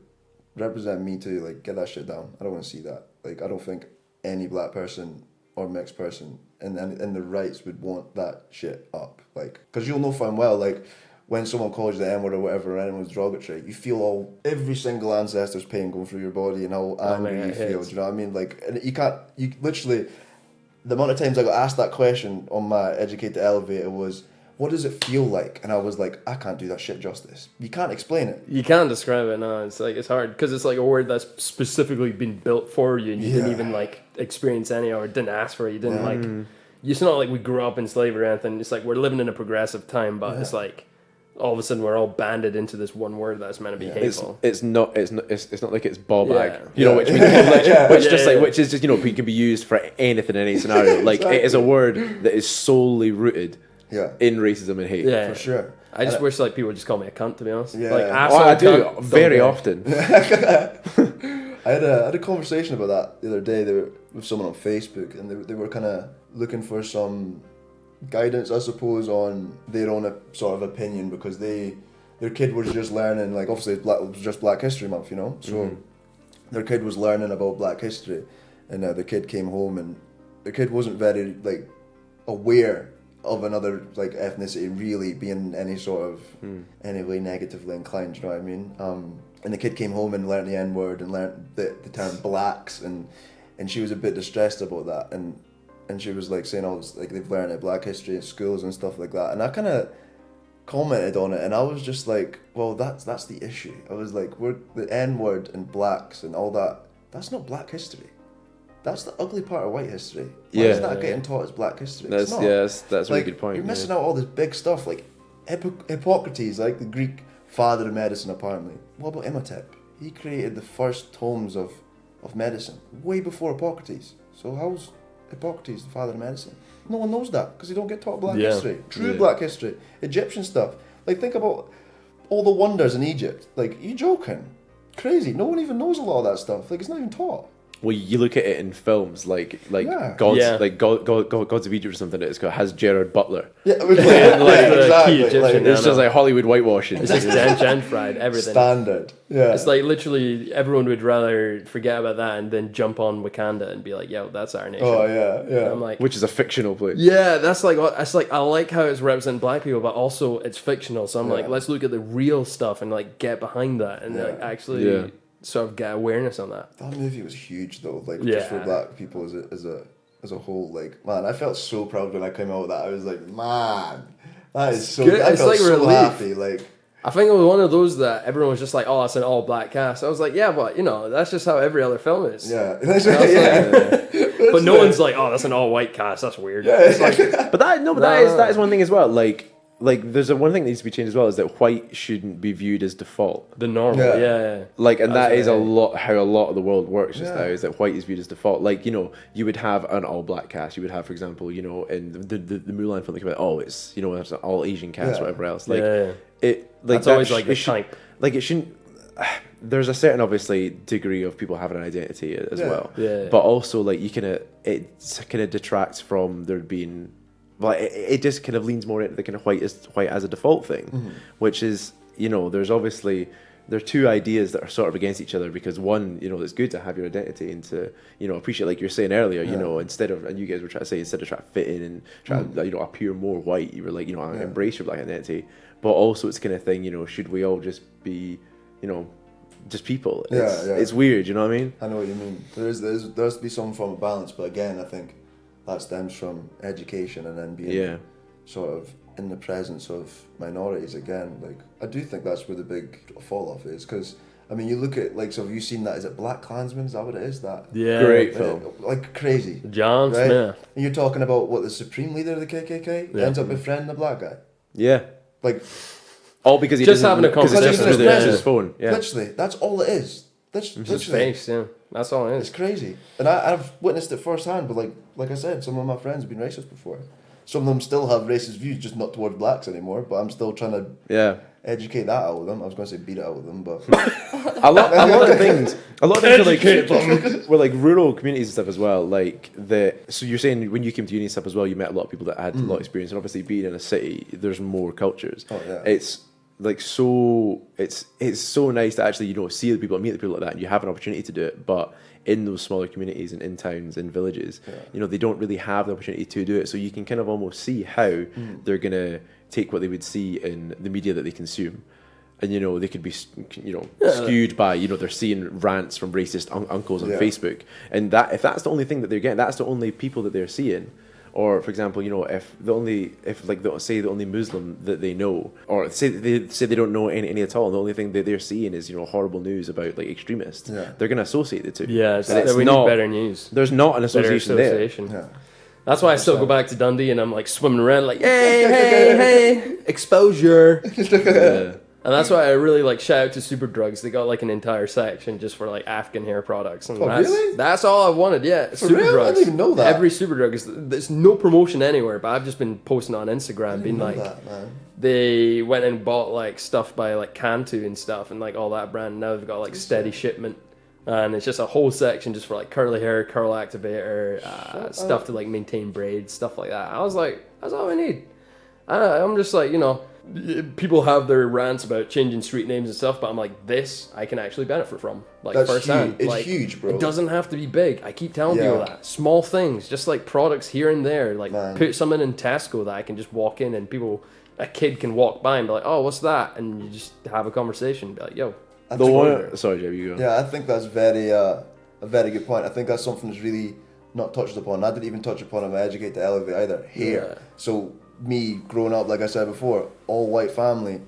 Represent me too. Like get that shit down. I don't want to see that. Like I don't think any black person or mixed person in the rights would want that shit up. Like because you'll know fine well. Like when someone calls you the N word or whatever, or anyone's derogatory, you feel every single ancestor's pain going through your body and how angry man, you it feel. hits. Do you know what I mean? Like and you literally. The amount of times I got asked that question on my Educate the Elevator was, what does it feel like? And I was like, I can't do that shit justice. You can't explain it. You can't describe it. No, it's like it's hard because it's like a word that's specifically been built for you, and you didn't Yeah. even like experience any or didn't ask for it. You didn't like. it's not like we grew up in slavery or anything. It's like we're living in a progressive time, but it's like all of a sudden we're all banded into this one word that's meant to be hateful. It's not like it's ball bag, Yeah. which which is just can be used for anything in any scenario. Like it is a word that is solely rooted in racism and hate. Yeah, For sure. I just wish like people would just call me a cunt, to be honest. Yeah. Like Oh, asshole, I do cunt, very don't often. I had a conversation about that the other day with someone on Facebook, and they were kind of looking for some guidance, I suppose, on their own sort of opinion, because their kid was just learning, like obviously it was just Black History Month, so their kid was learning about Black history, and the kid came home and the kid wasn't very like aware of another like ethnicity really being any sort of any way negatively inclined, you know what I mean? And the kid came home and learnt the N-word and learnt the term blacks, and she was a bit distressed about that, and she was like saying, like they've learned at Black history in schools and stuff like that, and I kind of commented on it, and I was just like, well, that's the issue. I was like, the N-word and blacks and all that, that's not Black history. That's the ugly part of white history. Why is that getting taught as Black history? That's it's not. that's a really good point. You're missing out all this big stuff, like Hippocrates, like the Greek father of medicine apparently. What about Imhotep? He created the first tomes of medicine way before Hippocrates. So how's Hippocrates the father of medicine? No one knows that because they don't get taught Black history. True Black history. Egyptian stuff. Like think about all the wonders in Egypt. Like, you joking? Crazy. No one even knows a lot of that stuff. Like, it's not even taught. Well, you look at it in films like Yeah. Gods of Egypt or something. Has Gerard Butler. Yeah, like the exactly. key Egyptian. It's just like Hollywood whitewashing. It's just gentrified everything. Standard. Yeah. It's like literally everyone would rather forget about that and then jump on Wakanda and be like, yo, that's our nation. Oh yeah, yeah. And I'm like, Which is a fictional place. yeah, that's like I like how it's representing Black people, but also it's fictional. So I'm like, Yeah. let's look at the real stuff and like get behind that and like actually sort of get awareness on that. That movie was huge though, like Yeah. just for Black people as a whole. Like, man, I felt so proud when I came out with that. I was like, man, that is so good. I It's felt like so relief. happy. Like, I think it was one of those that everyone was just like, oh, it's an all black cast. I was like, yeah, but that's just how every other film is. yeah, But no one's like, oh, that's an all white cast. That's weird. But that is one thing as well. Like there's one thing that needs to be changed as well, is that white shouldn't be viewed as default. The normal. Yeah. Yeah. Like, and that is a right. lot how a lot of the world works just Yeah. now, is that white is viewed as default. Like, you would have an all black cast. You would have, for example, in the Mulan film, they come out, oh, it's it's an all Asian cast, Yeah. whatever else. Like Yeah. it, like That's that always like the should- type. Like it shouldn't. There's a certain obviously degree of people having an identity as Yeah. well. Yeah. But also like it kind of detracts from there being. Like it just kind of leans more into the kind of white as a default thing, which is there's obviously there are two ideas that are sort of against each other, because one it's good to have your identity and to appreciate, like you were saying earlier, instead of, and you guys were trying to say, instead of trying to fit in and try to appear more white, you were like embrace your Black identity, but also it's kind of thing should we all just be just people? It's weird, you know what I mean? I know what you mean. There has to be some form of balance, but again, I think that stems from education and then being sort of in the presence of minorities again. Like, I do think that's where the big fall off is, because I mean, you look at, like, so have you seen that? Is it Black Klansman? Is that what it is? That Yeah. Great film. like crazy. John Right? Smith. And you're talking about what the supreme leader of the KKK ends up befriending the black guy. Yeah. Like, All because he Just doesn't- having a because it's just conversation through with his him. phone. Yeah. literally, that's all it is. His Literally. face, yeah. That's all it It's is. crazy, and I've witnessed it firsthand. But like I said, some of my friends have been racist before. Some of them still have racist views, just not towards blacks anymore. But I'm still trying to educate that out of them. I was going to say beat it out of them, but a lot of things are like were like rural communities and stuff as well. Like so you're saying when you came to uni and stuff as well, you met a lot of people that had a lot of experience, and obviously being in a city, there's more cultures. Oh, yeah. It's like so it's so nice to actually see the people and meet the people like that, and you have an opportunity to do it. But in those smaller communities and in towns and villages, they don't really have the opportunity to do it. So you can kind of almost see how they're gonna take what they would see in the media that they consume. And they could be skewed by they're seeing rants from racist uncles on Facebook, and that if that's the only thing that they're getting, that's the only people that they're seeing. Or for example, if the only Muslim that they know, or say they don't know any at all, and the only thing that they're seeing is horrible news about like extremists, they're going to associate the two. Yeah, And we need better news. There's not an Better association there. association. yeah. That's why I still go back to Dundee and I'm like swimming around like, hey, exposure. Yeah. And that's why I really like shout out to Super Drugs. They got like an entire section just for like African hair products. And really? That's all I wanted. Yeah, For real? I didn't even know that. Every Super Drug there's no promotion anywhere, but I've just been posting on Instagram, being like, man. they went and bought like stuff by like Cantu and stuff, and like all that brand. Now they've got like steady shipment, and it's just a whole section just for like curly hair, curl activator, stuff to like maintain braids, stuff like that. I was like, that's all I need. I'm just like, you know, people have their rants about changing street names and stuff, but I'm like, this I can actually benefit from, like That's firsthand. huge. It's like, huge, bro. It doesn't have to be big. I keep telling Yeah. people that small things, just like products here and there, like Man. put something in Tesco that I can just walk in and people, a kid can walk by and be like, oh, what's that? And you just have a conversation, be like, yo, The one. Sorry, Jeb, you go. Yeah, I think that's a very good point. I think that's something that's really not touched upon. I didn't even touch upon in my Educate to Elevate either. Hair. Yeah. So me growing up, like I said before, all white family,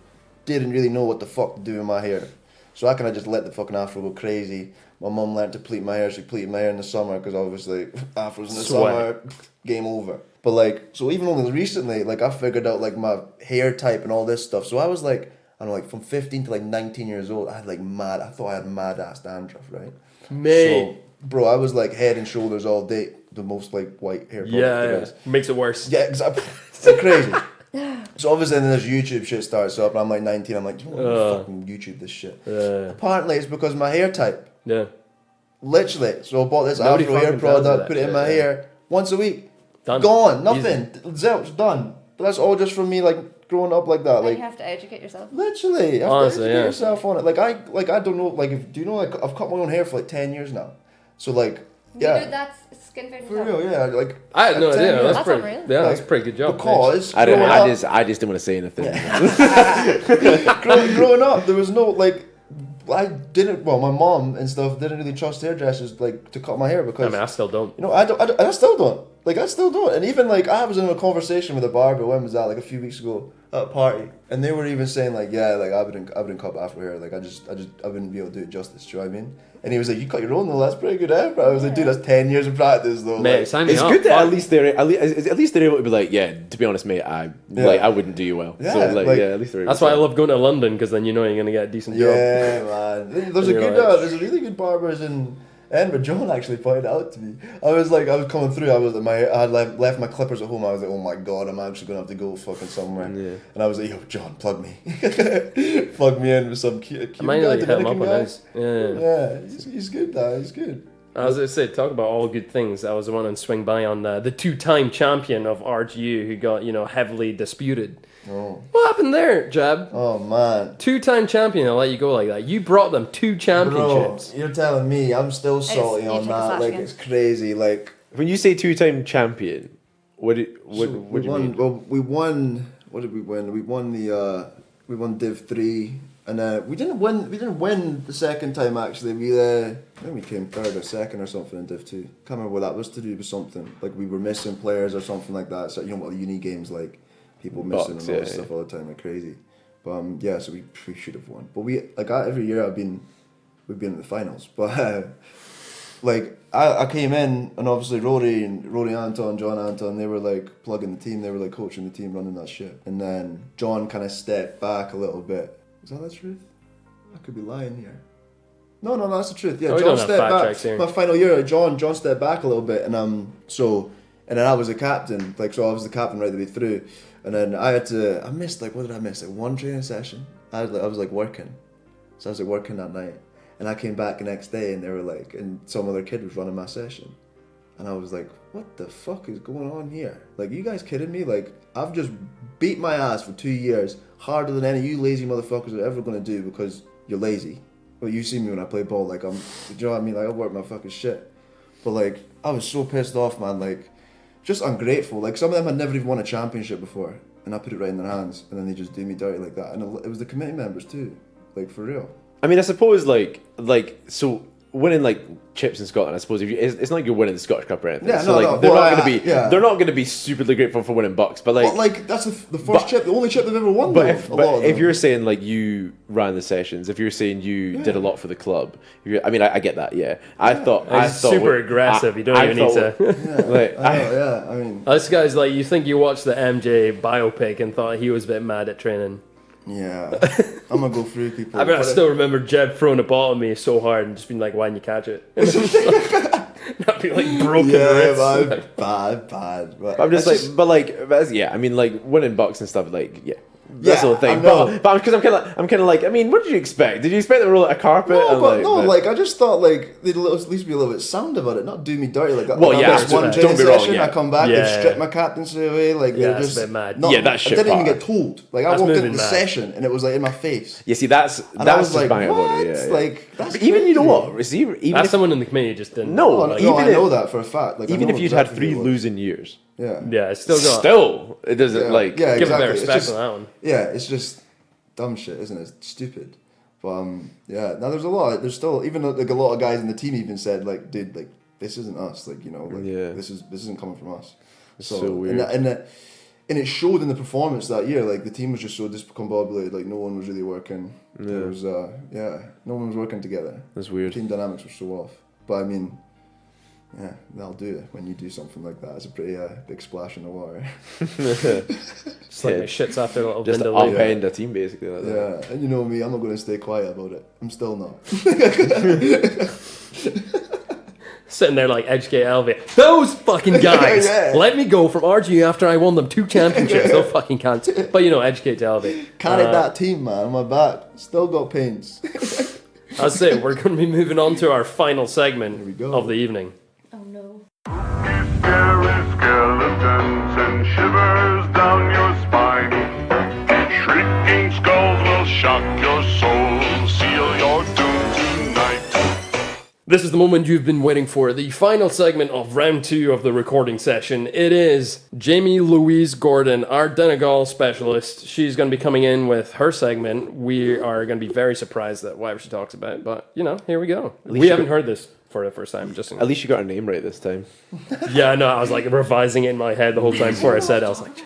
didn't really know what the fuck to do with my hair. So I kind of just let the fucking afro go crazy. My mum learned to pleat my hair. She pleated my hair in the summer because obviously afros in the Sweat. summer, game over. But like, so even only recently, like I figured out like my hair type and all this stuff. So I was like, I don't know, like from 15 to like 19 years old, I had like I thought I had mad ass dandruff, right? mate. So, bro, I was like Head and Shoulders all day, the most like white hair product there Yeah, is. makes it worse. Yeah, exactly. It's crazy. So obviously then this YouTube shit starts up and I'm like 19, I'm like, you know what, I'm gonna fucking YouTube this shit. Apparently it's because my hair type. Yeah. Literally. So I bought this Nobody afro hair fucking tells you product, that put it in shit, my yeah. hair once a week. Done. Gone. Nothing. Zilch, done. But that's all just from me like growing up like that. And Like you have to educate yourself. literally. You have Honestly, to educate yeah. yourself on it. Like I don't know, like do you know like I've cut my own hair for like 10 years now. So like You yeah. do that skin fade For yourself. real, yeah. Like I had no 10 idea. years. That's That's pretty. unreal. Yeah, that's a Like, pretty good job. Because I don't know. growing I up- just didn't want to say anything. growing up, there was no like, I didn't. Well, my mom and stuff didn't really trust hairdressers like to cut my hair because I mean, I still don't. you know I still don't. Like I still don't. And even like I was in a conversation with a barber. When was that? Like a few weeks ago at a party, and they were even saying like, yeah, like I wouldn't cut afro hair. Like I wouldn't be able to do it justice. Do you know what I mean? And he was like, you cut your own though. That's pretty good hair. I was like, dude, that's 10 years of practice though. Mate, Like, sign me It's up. good that Fuck. at least they're able to be like, yeah. To be honest, mate, I wouldn't do you well. Yeah, so like, like- yeah, at least they're able That's to why I say. love going to London, because then you know you're gonna get a decent job. yeah, man. There's a You're good, like- there's a really good barbers in Edinburgh. John actually pointed out to me. I was coming through. I had left my clippers at home. I was like, oh my god, I'm actually gonna have to go fucking somewhere. Yeah. And I was like, yo, John, plug me, plug me in with some cute I might guy, like hit him up Dominican on guy. this. Yeah. Yeah, he's good, man. He's good. I was gonna say, talk about all good things. I was the one to swing by on the two-time champion of RGU who got heavily disputed. Oh, What happened there, Jab? oh man. Two-time champion. I'll let you go like that. You brought them 2 Bro, championships. you're telling me I'm still salty you on take a that. slash Like again. it's crazy. Like When you say 2-time champion, what do we you won. mean? Well, we won. What did we win? We won we won Div 3, and we didn't win. We didn't win the second time actually. I think we came third or second or something in Div 2. Can't remember what that was to do with something. Like we were missing players or something like that. So you know what the uni games like, people missing Bucks, and all yeah, this yeah. stuff all the time, like crazy. But yeah, so we should have won. But every year we've been in the finals. But like I came in and obviously Rory Anton, John Anton, they were like plugging the team, they were like coaching the team, running that shit. And then John kind of stepped back a little bit. Is that the truth? I could be lying here. No, that's the truth. Yeah, Oh, we John don't have stepped fact back. checks here. My final year, John stepped back a little bit, and and then I was a captain. Like so, I was the captain right the way through. And then I missed like what did I miss? Like one training session. I was like working, so I was like working that night. And I came back the next day and they were like, and some other kid was running my session. And I was like, what the fuck is going on here? Like, you guys kidding me? Like, I've just beat my ass for 2 years, harder than any of you lazy motherfuckers are ever going to do because you're lazy. But you see me when I play ball, like, do you know what I mean? Like, I work my fucking shit. But like, I was so pissed off, man. Like, just ungrateful. Like, some of them had never even won a championship before. And I put it right in their hands. And then they just do me dirty like that. And it was the committee members too. Like, for real. I mean, I suppose like so winning like chips in Scotland, I suppose it's not like you're winning the Scottish Cup or anything. Yeah, so no, like no. they're Well, not going to be yeah. they're not going to be stupidly grateful for winning bucks, but like. But like that's the first chip, the only chip they've ever won. But though, if you're saying like you ran the sessions, if you're saying you did a lot for the club, I get that. Yeah, I thought super aggressive. You don't even need to. Like, I mean, This guy's like, you think you watched the MJ biopic and thought he was a bit mad at training. yeah, I'm gonna go through people. I mean, I but still remember Jeb throwing a ball at me so hard and just being like, "Why didn't you catch it?" Not be like broken wrists. man, bad. But I'm just it's like, yeah. I mean, like winning bucks and stuff. Like, yeah. That's the whole I thing, know. but because I'm kind of like, I mean, what did you expect? Did you expect them to roll out a carpet? I just thought like they'd at least be a little bit sound about it, not do me dirty. Like, Well, yeah, this one don't training be wrong, session, yeah. I come back, Yeah. they've stripped my captaincy away. Like Yeah, they're that's just a bit mad. not- Yeah, that's I shit didn't even part. get told. Like I That's walked into moving the mad. session and it was like in my face. Yeah, see, that's And I that's was just like, bang what? about it. Yeah, yeah. Like that's But even you know crazy. what? Receiver, even That's if, someone in the committee just didn't. No, know, No, like, no, I even know if- that for a fact. Like, I even know if you'd had exactly 3 who it was. losing years, Yeah. yeah, it's still got. still it doesn't Yeah. like. Yeah, Give a bit exactly. of It's respect just- on that one. Yeah, it's just dumb shit, isn't it? It's stupid. But yeah. Now there's a lot. There's still even like a lot of guys in the team even said like, dude, like this isn't us. Like like Yeah. this isn't coming from us. so weird. And it showed in the performance that year. Like the team was just so discombobulated. Like no one was really working. There was no one was working together. That's weird. Team dynamics were so off. But I mean, yeah, that'll do it when you do something like that. It's a pretty big splash in the water. It's like Yeah. my shit's after a little Just window. upend a team basically. Like that. Yeah, and you know me, I'm not going to stay quiet about it. I'm still not. Sitting there like Edgegate Elevate. Those fucking guys Yeah. let me go from RGU after I won them 2 championships. No fucking can't. But you know, Edgegate to Elevate. Carried that team, man, on my back. Still got pains. I'll say we're going to be moving on to our final segment we go. of the evening. Oh no. Scary skeletons and shivers down your spine. Shrieking skulls will shock your soul, seal your doom tonight. This is the moment you've been waiting for, the final segment of round 2 of the recording session. It is Jamie Louise Gordon, our Donegal specialist. She's going to be coming in with her segment. We are going to be very surprised at whatever she talks about, but you know, here we go. We haven't heard this for the first time. Just At least you got her name right this time. yeah, no, I was like revising it in my head the whole time before I said it. I was like,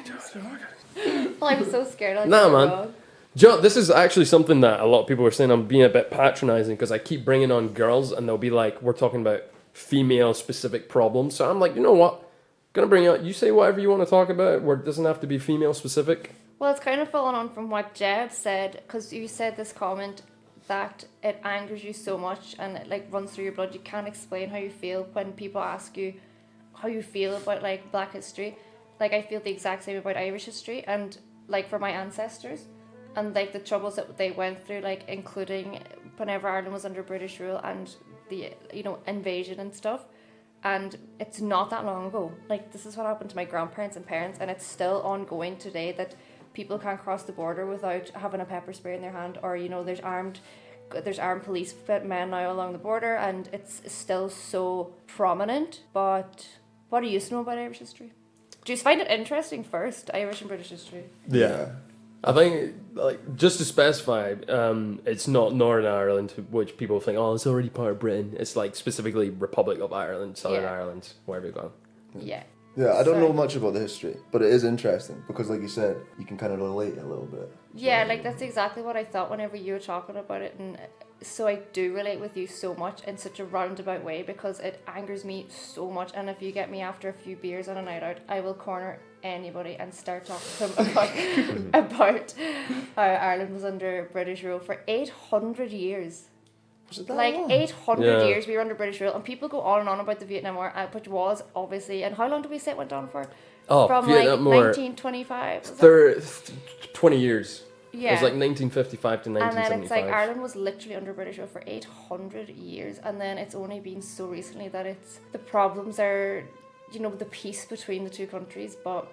Well, I'm so scared. I'll Nah, get it man. wrong. Joe, this is actually something that a lot of people are saying I'm being a bit patronizing because I keep bringing on girls and they'll be like, we're talking about female specific problems. So I'm like, you know what? Gonna bring out, you say whatever you want to talk about where it doesn't have to be female specific. Well, it's kind of following on from what Jeb said, because you said this comment that it angers you so much and it like runs through your blood. You can't explain how you feel when people ask you how you feel about like Black history. Like I feel the exact same about Irish history and like for my ancestors and like the troubles that they went through, like including whenever Ireland was under British rule and the invasion and stuff. And it's not that long ago. Like this is what happened to my grandparents and parents, and it's still ongoing today that people can't cross the border without having a pepper spray in their hand, or there's armed police men now along the border, and it's still so prominent. But what do you know about Irish history? Do you find it interesting first, Irish and British history? Yeah. I think, like, just to specify, it's not Northern Ireland, which people think, oh, it's already part of Britain. It's like specifically Republic of Ireland, Southern Yeah. Ireland, wherever you go. Yeah. Yeah, I don't know So- much about the history, but it is interesting because, like you said, you can kind of relate a little bit. Yeah, like that's exactly what I thought whenever you were talking about it, and so I do relate with you so much in such a roundabout way because it angers me so much. And if you get me after a few beers on a night out, I will corner anybody and start talking to them about how Ireland was under British rule for 800 years. Was it that Like long? 800 Yeah. years we were under British rule, and people go on and on about the Vietnam War, which was obviously, and how long did we say it went on for? Oh, From Vietnam like War, 1925. was that? 20 years. Yeah. It was like 1955 to And then 1975. it's like Ireland was literally under British rule for 800 years, and then it's only been so recently that it's the problems are, the peace between the two countries, but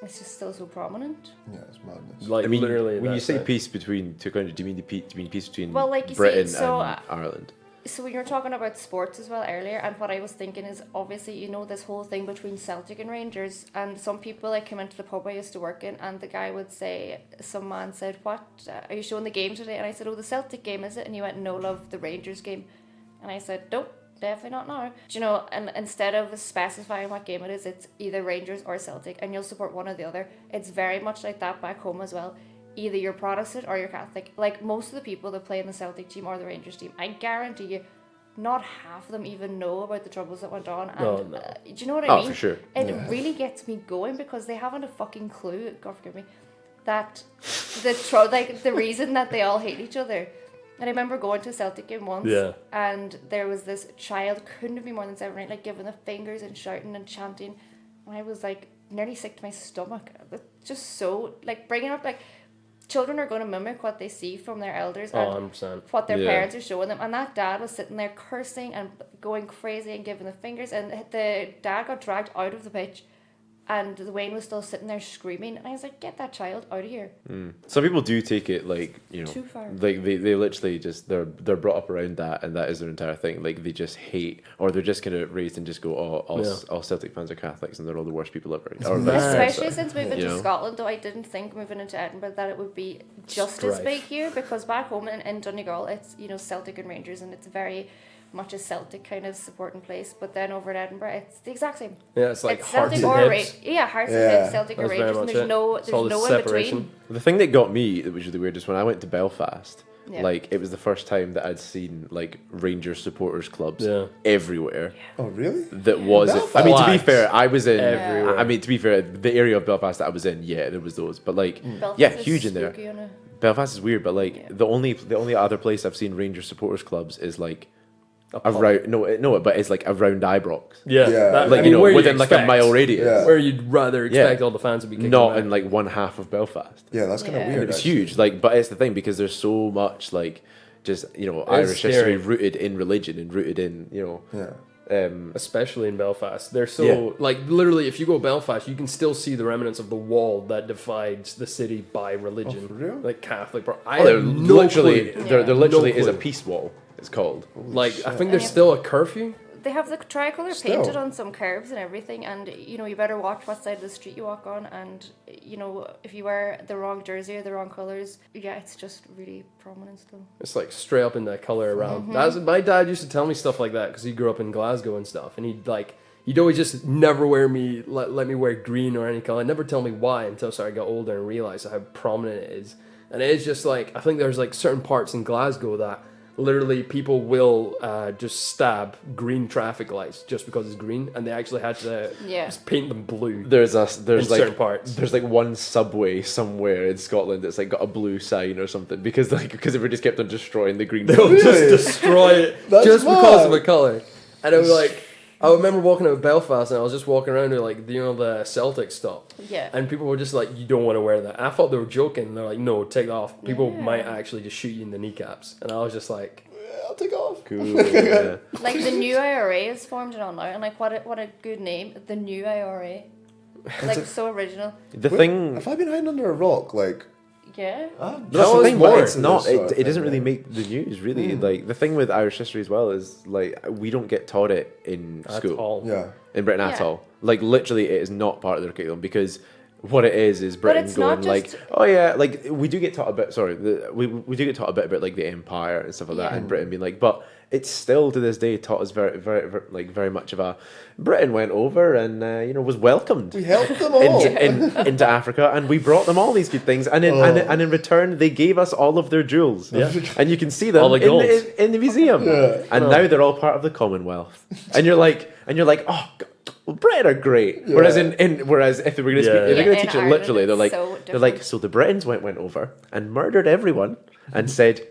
it's just still so prominent. Yeah, it's madness. Like, I mean, literally. when you that's say it. peace between two countries, do you mean peace between Well, like you see, Britain so, and Ireland? So when you were talking about sports as well earlier, and what I was thinking is obviously this whole thing between Celtic and Rangers, and some people like came into the pub I used to work in, and the guy would say, some man said, "What are you showing the game today?" And I said, "Oh, the Celtic game, is it?" And he went, "No, love, the Rangers game." And I said, nope, definitely not now. Do you know, and instead of specifying what game it is, it's either Rangers or Celtic, and you'll support one or the other. It's very much like that back home as well. Either you're Protestant or you're Catholic. Like, most of the people that play in the Celtic team or the Rangers team, I guarantee you, not half of them even know about the troubles that went on. And no. do you know what I mean? for sure. It really gets me going because they haven't a fucking clue, God forgive me, that the reason that they all hate each other. And I remember going to a Celtic game once, and there was this child, couldn't have been more than 7 or 8, like giving the fingers and shouting and chanting, and I was like nearly sick to my stomach. It's just so, like, bringing up, like, children are going to mimic what they see from their elders and 100%. what their parents are showing them. And that dad was sitting there cursing and going crazy and giving the fingers. And the dad got dragged out of the pitch, and Wayne was still sitting there screaming. And I was like, get that child out of here. Some people do take it, like, you know, Too far. like they literally just they're brought up around that, and that is their entire thing. Like, they just hate, or they're just kind of raised and just go, all Celtic fans are Catholics and they're all the worst people ever. Or vice versa. Especially since moving You to know? Scotland, though I didn't think moving into Edinburgh that it would be just as Strife. big here, because back home in Donegal, it's, you know, Celtic and Rangers, and it's very much a Celtic kind of supporting place. But then over in Edinburgh, it's the exact same. Yeah, it's like It's hearts Celtic and or hips. Hearts and Yeah. hips, Celtic or That's very Rangers. And much there's it. no It's all in this separation. between. The thing that got me, which was the weirdest, when I went to Belfast, Yeah. like, it was the first time that I'd seen, like, Rangers supporters clubs Yeah. everywhere. Oh, really? That was, Belfast? I mean, to be Flags fair, I was in. everywhere. I mean, to be fair, the area of Belfast that I was in, yeah, there was those, but like, Belfast yeah, is huge in there. spooky on a- Belfast is weird, but like, the only other place I've seen Rangers supporters clubs is like pub. around but it's like around Ibrox, Yeah, Yeah. that- like, I you mean, know, where within like a expect- mile radius. Yeah. where you'd rather expect Yeah. all the fans to be kicking Not back. in like one half of Belfast. Yeah, that's kind of Yeah. weird. It's actually. huge, like, but it's the thing, because there's so much, like, just, you know, Irish scary. history rooted in religion and rooted in, you know, Yeah. Especially in Belfast, they're so Yeah. like, literally, if you go to Belfast, you can still see the remnants of the wall that divides the city by religion. for real? Like Catholic, I oh, they're have no literally clue. there literally No is a clue. peace wall. It's called. Like, I think And there's you- still a curfew. They have the tricolour Still. painted on some curbs and everything, and you know, you better watch what side of the street you walk on, and you know, if you wear the wrong jersey or the wrong colours, yeah, it's just really prominent still. It's like straight up in that color around. That's, my dad used to tell me stuff like that because he grew up in Glasgow and stuff, and he'd always just never let me wear green or any color. Never tell me why until I got older and realized how prominent it is. And it is just like, I think there's like certain parts in Glasgow that literally people will just stab green traffic lights just because it's green, and they actually had to just paint them blue. There's in like certain parts. There's like one subway somewhere in Scotland that's like got a blue sign or something because everyone just kept on destroying the green. They'll just destroy it That's just because of mad. a color. And it was like, I remember walking out of Belfast and I was just walking around with like, you know, the Celtic stuff. Yeah. And people were just like, you don't want to wear that. And I thought they were joking. They're like, no, take it off. People Yeah. might actually just shoot you in the kneecaps. And I was just like, I'll take off. Cool. Yeah. Like the new IRA is formed and all now, and like what a good name, the new IRA. Like so original. The Wait, thing. Have I been hiding under a rock? Like, Yeah. That's Tell the us thing, but more. it's not. This sort of It doesn't thing, really yeah. make the news, really. Like, the thing with Irish history as well is, like, we don't get taught it in at school all. yeah. in Britain at Yeah. all. Like, literally, it is not part of their curriculum because what it is Britain it's going not like, just- oh yeah, like, we do get taught a bit. Sorry, we do get taught a bit about like the empire and stuff like that, Yeah. and Britain being like, but it's still to this day taught us very much of a Britain went over and you know, was welcomed. We helped them all. Into Africa, and we brought them all these good things, and in return they gave us all of their jewels, and you can see them All the gold. in the museum, and now they're all part of the Commonwealth, and you're like, oh, God, well, Britain are great. Whereas whereas if they were going to Yeah. speak, if they're Yeah, going to in teach it Ireland, literally, they're it's like, so they're like, different. so the Britons went over and murdered everyone and said,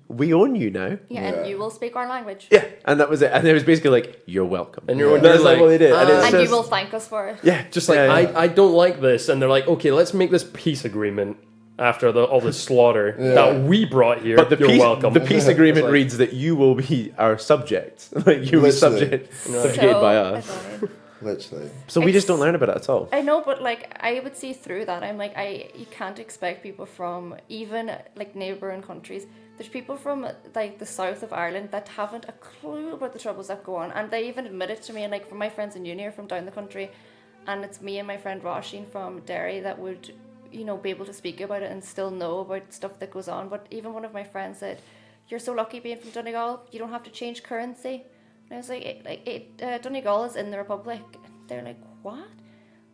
we own you now. Yeah, and you will speak our language. Yeah, and that was it, and it was basically like, you're welcome. And you're That's like, what they did, and it's And you just- will thank us for it. yeah, Just like, I don't like this. And they're like, okay, let's make this peace agreement after all the slaughter that we brought here. But You're welcome. the peace agreement It's like- reads that you will be our subjects. Like, you'll be Literally. subjugated by us. annoying. Literally. So we just It's- don't learn about it at all. I know, but like I would see through that. I'm like, you can't expect people from even like neighbouring countries. There's people from like the south of Ireland that haven't a clue about the troubles that go on, and they even admit it to me. And like from my friends in uni or from down the country, and it's me and my friend Roisin from Derry that would, you know, be able to speak about it and still know about stuff that goes on. But even one of my friends said, you're so lucky being from Donegal. You don't have to change currency. And I was like, Donegal is in the Republic. They're like, what?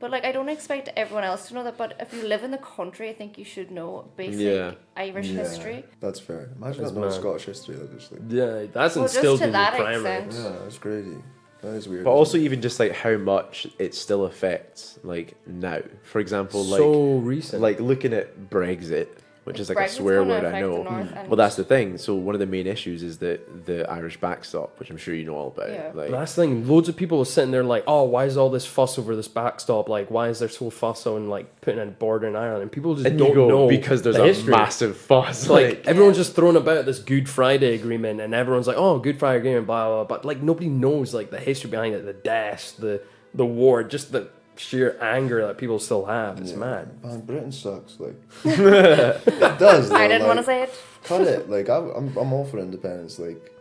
But like, I don't expect everyone else to know that. But if you live in the country, I think you should know basic Irish history. That's fair. Imagine not knowing Scottish history, though. Just like, Yeah, that's Well, just instilled to in the that primary. extent. yeah, that's crazy. That is weird. But also even just like how much it still affects like now. For example, like So recent. like looking at Brexit, which is like a Brexit's swear gonna word, I affect know. the North and- Well, that's the thing. So one of the main issues is that the Irish backstop, which I'm sure you know all about. Yeah. Like, But that's the thing. Loads of people are sitting there like, oh, why is all this fuss over this backstop? Like, why is there so fuss on like putting a border in Ireland? And people just and don't you go know because there's the a history. massive fuss. Like everyone's just throwing about this Good Friday agreement, and everyone's like, "Oh, Good Friday agreement," blah blah. Blah. But like nobody knows like the history behind it, the deaths, the war, just the sheer anger that people still have. It's mad. Man, Britain sucks. Like, it does. Though, I didn't like, want to say it. cut it. Like, I'm all for independence. Like,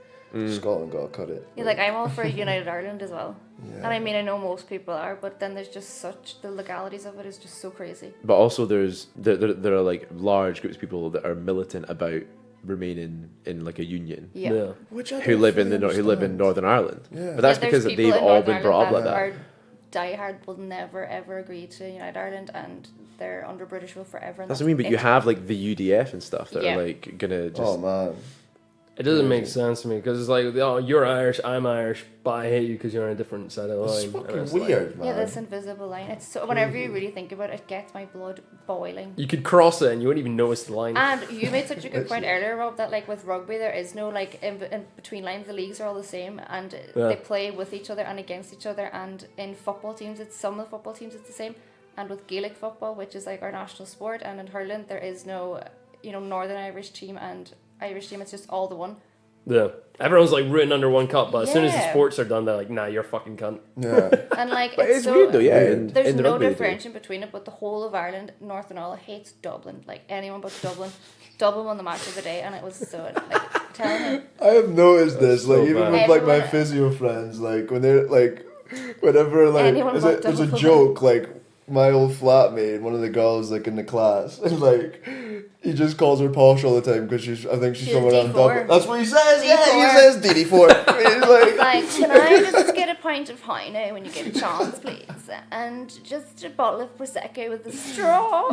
Scotland gotta cut it. Yeah, like I'm all for United Ireland as well. And I mean, I know most people are, but then there's just the legalities of it is just so crazy. But also there are like large groups of people that are militant about remaining in like a union. Yeah. Which I Who don't live in fully who live in understand. Northern Ireland. Yeah. But that's Yeah, because there's they've people in all Northern been brought up like Ireland that. Diehard will never ever agree to United Ireland, and they're under British rule forever. And That's what I mean, but you it. have like the UDF and stuff that Yeah. are like gonna just Oh man. It doesn't make sense to me because it's like, oh, you're Irish, I'm Irish, but I hate you because you're on a different side of the It's line. And fucking it's like, weird, man. Yeah, this invisible line. It's so whenever you really think about it, it gets my blood boiling. you could cross it and you wouldn't even notice the line. And you made such a good point earlier, Rob, that like with rugby there is no like in between lines. The leagues are all the same, and Yeah. they play with each other and against each other. And in football teams, some of the football teams it's the same. And with Gaelic football, which is like our national sport, and in hurling there is no, Northern Irish team and Irish team. It's just all the one. Yeah. Everyone's like rooting under one cup, but as soon as the Yeah. sports are done, they're like, nah, you're a fucking cunt. Yeah. And like But it's so, weird though, yeah. In, There's in the no rugby they do. differentiation between it, but the whole of Ireland, North and all, hates Dublin. Like anyone but Dublin. Dublin won the match of the day, and it was so like telling you. I have noticed this, so like, even bad. with like my Everyone- physio friends, like when they're like, whenever like, Anyone but there's a Dublin. joke, like my old flatmate, one of the girls like in the class, and like he just calls her posh all the time because I think she's She's from around D4. Dublin. That's what he says. Yeah, he D4. says DD4. He's like, Like, can I just get a pint of Heine when you get a chance, please? And just a bottle of Prosecco with a straw.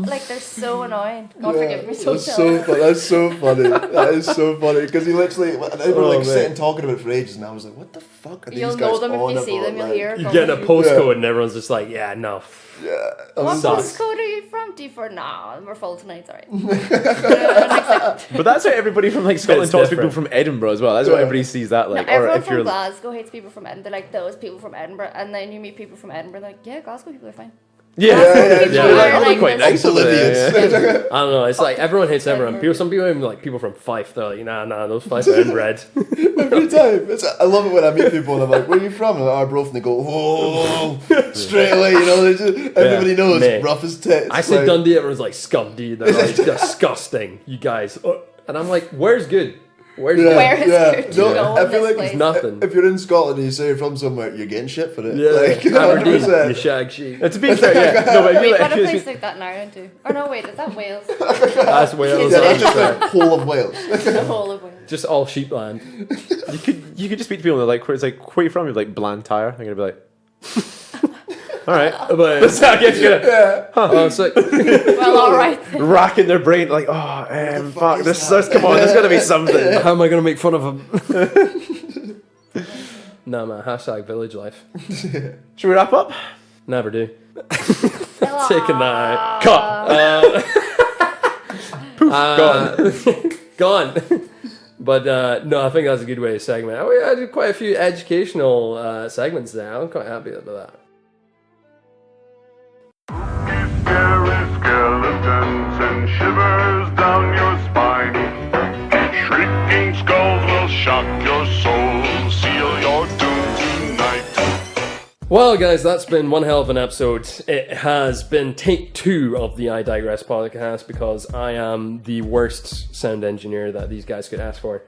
Like, they're so annoying. God forgive me, so that's so that's so funny. That is so funny because he literally and they were like man. sitting talking about it for ages, and I was like, what the fuck are these You'll guys know them if on you see about? them, you'll Like, hear. You from get a them. postcode and everyone's just like, yeah, no. Yeah. What Sucks. postcode are you from? D4? Nah, we're full tonight, sorry. But that's how everybody from like Scotland It's talks to people different. from Edinburgh as well. That's why everybody sees that like. No, Or everyone if from you're Glasgow hates people from Edinburgh. They're like, those people from Edinburgh. And then you meet people from Edinburgh, they're like, yeah, Glasgow people are fine. yeah, People yeah, are like, oh, like they're quite this. nice over there. Yeah. I don't know. It's like everyone hates everyone. Some people even like people from Fife. They're like, nah, those Fife are inbred. Every time. I love it when I meet people and I'm like, where are you from? And they're like, Arbroath, and they go, whoa, straight away, they just, everybody knows, mate. rough as tits. I said like, Dundee, everyone's like, Scumdee. They're like, disgusting, you guys. And I'm like, where's good? Where's Yeah, good? Where is yeah. good to No, go I in feel this like place? Nothing. If you're in Scotland and you say you're from somewhere, you're getting shit for it. Yeah, Like, Aberdeen, 100%. you shag sheep. To be fair, yeah. No, but I feel We've got a like place like that in Ireland too. Or no, wait, is that Wales? That's Wales. Yeah, that's that's just like whole of Wales. The whole of Wales. just all sheepland. you could just speak to people and they're like, where are you from? You're like Blantyre. They're gonna be like, all right. But I guess you're gonna oh, it's like, Well, alright. racking their brain like, oh, fuck. Come on, there's gotta be something. how am I gonna make fun of him? No man, hashtag village life. Should we wrap up? Never do. Aw. Taking that out. Cut. Gone. But no, I think that's a good way to segment. I did quite a few educational segments there. I'm quite happy about that. Scary skeletons and shivers down your spine. Shrieking skulls will shock your soul, seal your doom tonight. Well, guys, that's been one hell of an episode. It has been take 2 of the I Digress podcast because I am the worst sound engineer that these guys could ask for.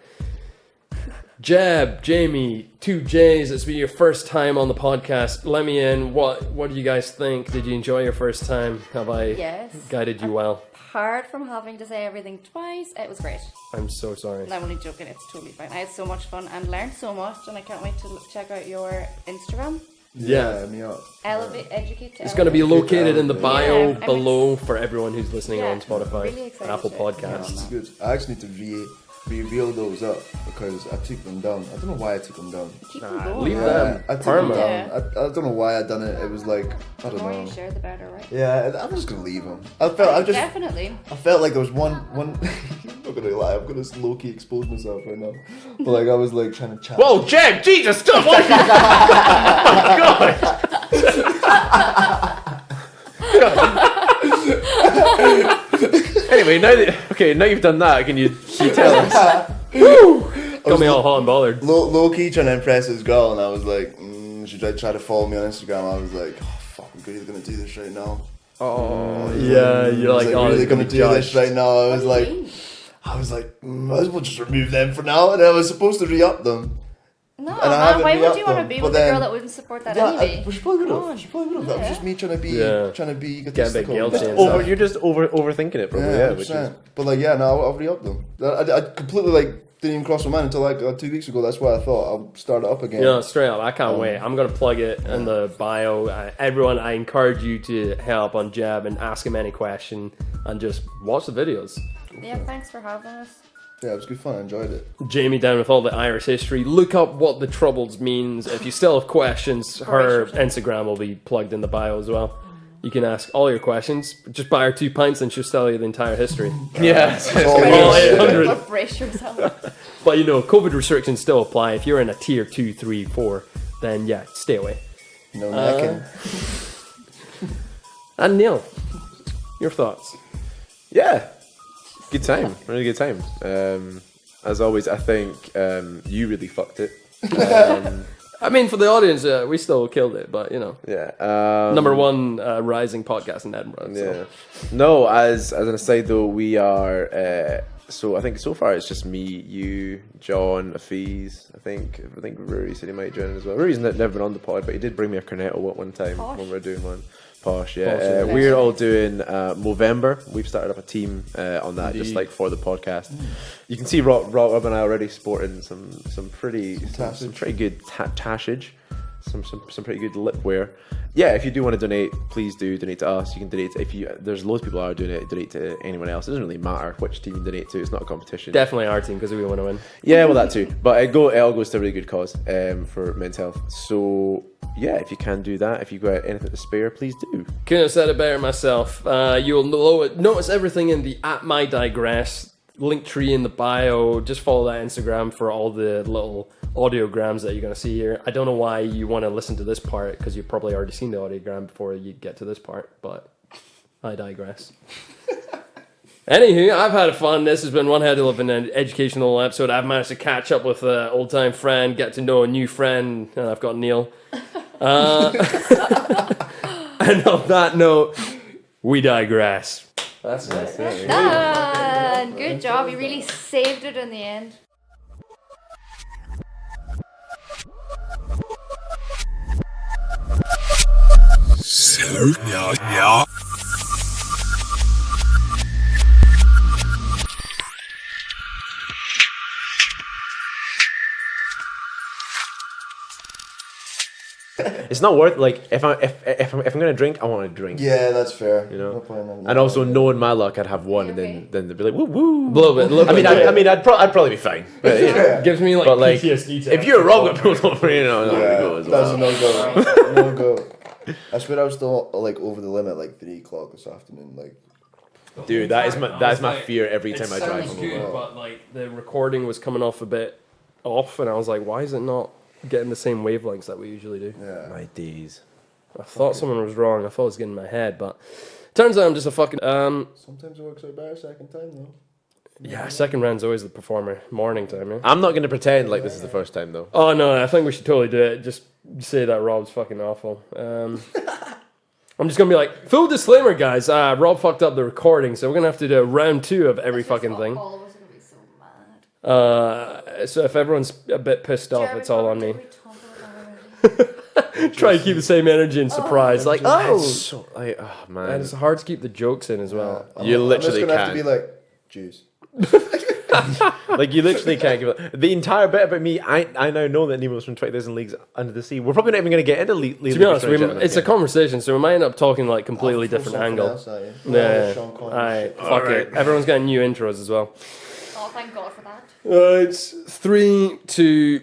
Jeb, Jamie, 2Js, it's been your first time on the podcast. Let me in. What do you guys think? Did you enjoy your first time? Have I guided you well? Apart from having to say everything twice, it was great. I'm so sorry. And I'm only joking, it's totally fine. I had so much fun and learned so much, and I can't wait to check out your Instagram. Yeah. Me up. Elevate, educate to It's going to be located in the bio Yeah, below for everyone who's listening on I'm Spotify, really excited Apple to- Podcasts. It's good. I actually need to reveal those up because I took them down. I don't know why I took them down. Keep them going. leave The them. I took them Perma. down. I don't know why I done it. It was like I don't more know. you share, the better, right? Yeah, I'm just gonna leave them. I Definitely. felt like there was one. I'm not gonna lie. I'm gonna low key expose myself right now. But like I was like trying to chat. Whoa, Jeb, Jesus, stop! Anyway, now you've done that, can you tell us? Got me all hot and bothered. Low key trying to impress this girl, and I was like, should I try to follow me on Instagram? I was like, oh fuck, I'm really gonna do this right now. Oh, yeah, you're like, oh, really it's gonna gonna do this right now. I was What do like, you mean? might as well just remove them for now, and I was supposed to re-up them. No, And I man, haven't why would re-upped you want to them, be but with a girl then- that wouldn't support that Yeah, anyway? she probably would Come have. on. She probably would have. That was Yeah. just me trying to be Get a bit egotistical. guilty and Over, you're just overthinking it, probably. Yeah, Yeah, which is 100%. But like, yeah, no, I'll re-up them. I completely didn't even cross my mind until like 2 weeks ago. That's why I thought I'll start it up again. Yeah, straight up, I can't wait. I'm going to plug it in the bio. Everyone, I encourage you to help on Jeb and ask him any question and just watch the videos. Yeah, thanks for having us. Yeah, it was good fun. I enjoyed it. Jamie down with all the Irish history. Look up what the Troubles means. If you still have questions, her Instagram will be plugged in the bio as well. You can ask all your questions. Just buy her 2 pints and she'll tell you the entire history. yeah. All 800. But brace yourself. But COVID restrictions still apply. If you're in a tier 2, 3, 4, then yeah, stay away. No necking. And Neil, your thoughts? Yeah, good time, really good time. As always, I think you really fucked it. I mean, for the audience, we still killed it, but Yeah. number one rising podcast in Edinburgh. So. Yeah. No, as an aside though, we are. So I think so far it's just me, you, John, Afiz. I think Rory said he might join as well. Rory's never been on the pod, but he did bring me a cornetto at one time Posh. when we were doing one. Posh, yeah. Posh, yeah. We're all doing Movember. We've started up a team on that, just like for the podcast. You can see Rob and I already sporting some pretty good tashage. Some pretty good lip wear. Yeah, if you do want to donate, please do donate to us. You can donate there's loads of people that are doing it. Donate to anyone else. It doesn't really matter which team you donate to. It's not a competition. Definitely our team because we want to win. Yeah, well that too. But it all goes to a really good cause for men's health. So yeah, if you can do that, if you've got anything to spare, please do. Couldn't have said it better myself. You'll notice everything in the @mydigress link tree in the bio. Just follow that Instagram for all the little audiograms that you're going to see here. I don't know why you want to listen to this part because you've probably already seen the audiogram before you get to this part, but I digress. Anywho, I've had fun. This has been one hell of an educational episode. I've managed to catch up with an old-time friend, get to know a new friend, and I've got Neil. And on that note, we digress. That's it. Done. Good job. You really saved it in the end. So, yeah. It's not worth if I'm gonna drink, I want to drink. Yeah, that's fair. You know? No point in- And also knowing my luck, I'd have one, and Okay. then they'd be like, woo woo. A little bit. I'd probably be fine. But, you know, Gives me but like, PTSD. if you're wrong, I'm over, you know, Yeah, go as that's well. a no-go. No-go. I swear I was still over the limit 3 o'clock this afternoon. Dude, that is my fear every time I drive sounds home. good, but the recording was coming off a bit off, and I was like, why is it not getting the same wavelengths that we usually do? Yeah. My days. I thought someone was wrong. I thought it was getting in my head, but turns out I'm just a fucking Sometimes it works out better second time though. yeah. Second round's always the performer. Morning time, yeah. I'm not gonna pretend like this is the first time though. Oh no, I think we should totally do it. Just say that Rob's fucking awful. I'm just gonna be like, full disclaimer, guys. Rob fucked up the recording, so we're gonna have to do a round 2 of every fucking thing. All of us are gonna be so mad. So if everyone's a bit pissed off, Jeremy, it's all on did me. we talk about that already? Try to keep the same energy and surprise. Like, It's oh! so, like, oh And man. it's hard to keep the jokes in as well. You literally I'm just gonna have to can't. be like, Jews. Like, you literally can't give it. The entire bit about me, I now know that Nemo's from 20,000 Leagues Under the Sea. We're probably not even going to get into To be honest, it's a conversation, so we might end up talking like completely I'll throw different something angle. else at you. Yeah. Sean Connery Alright, shit. fuck it. Everyone's getting new intros as well. Oh, thank God for that. It's 3, 2.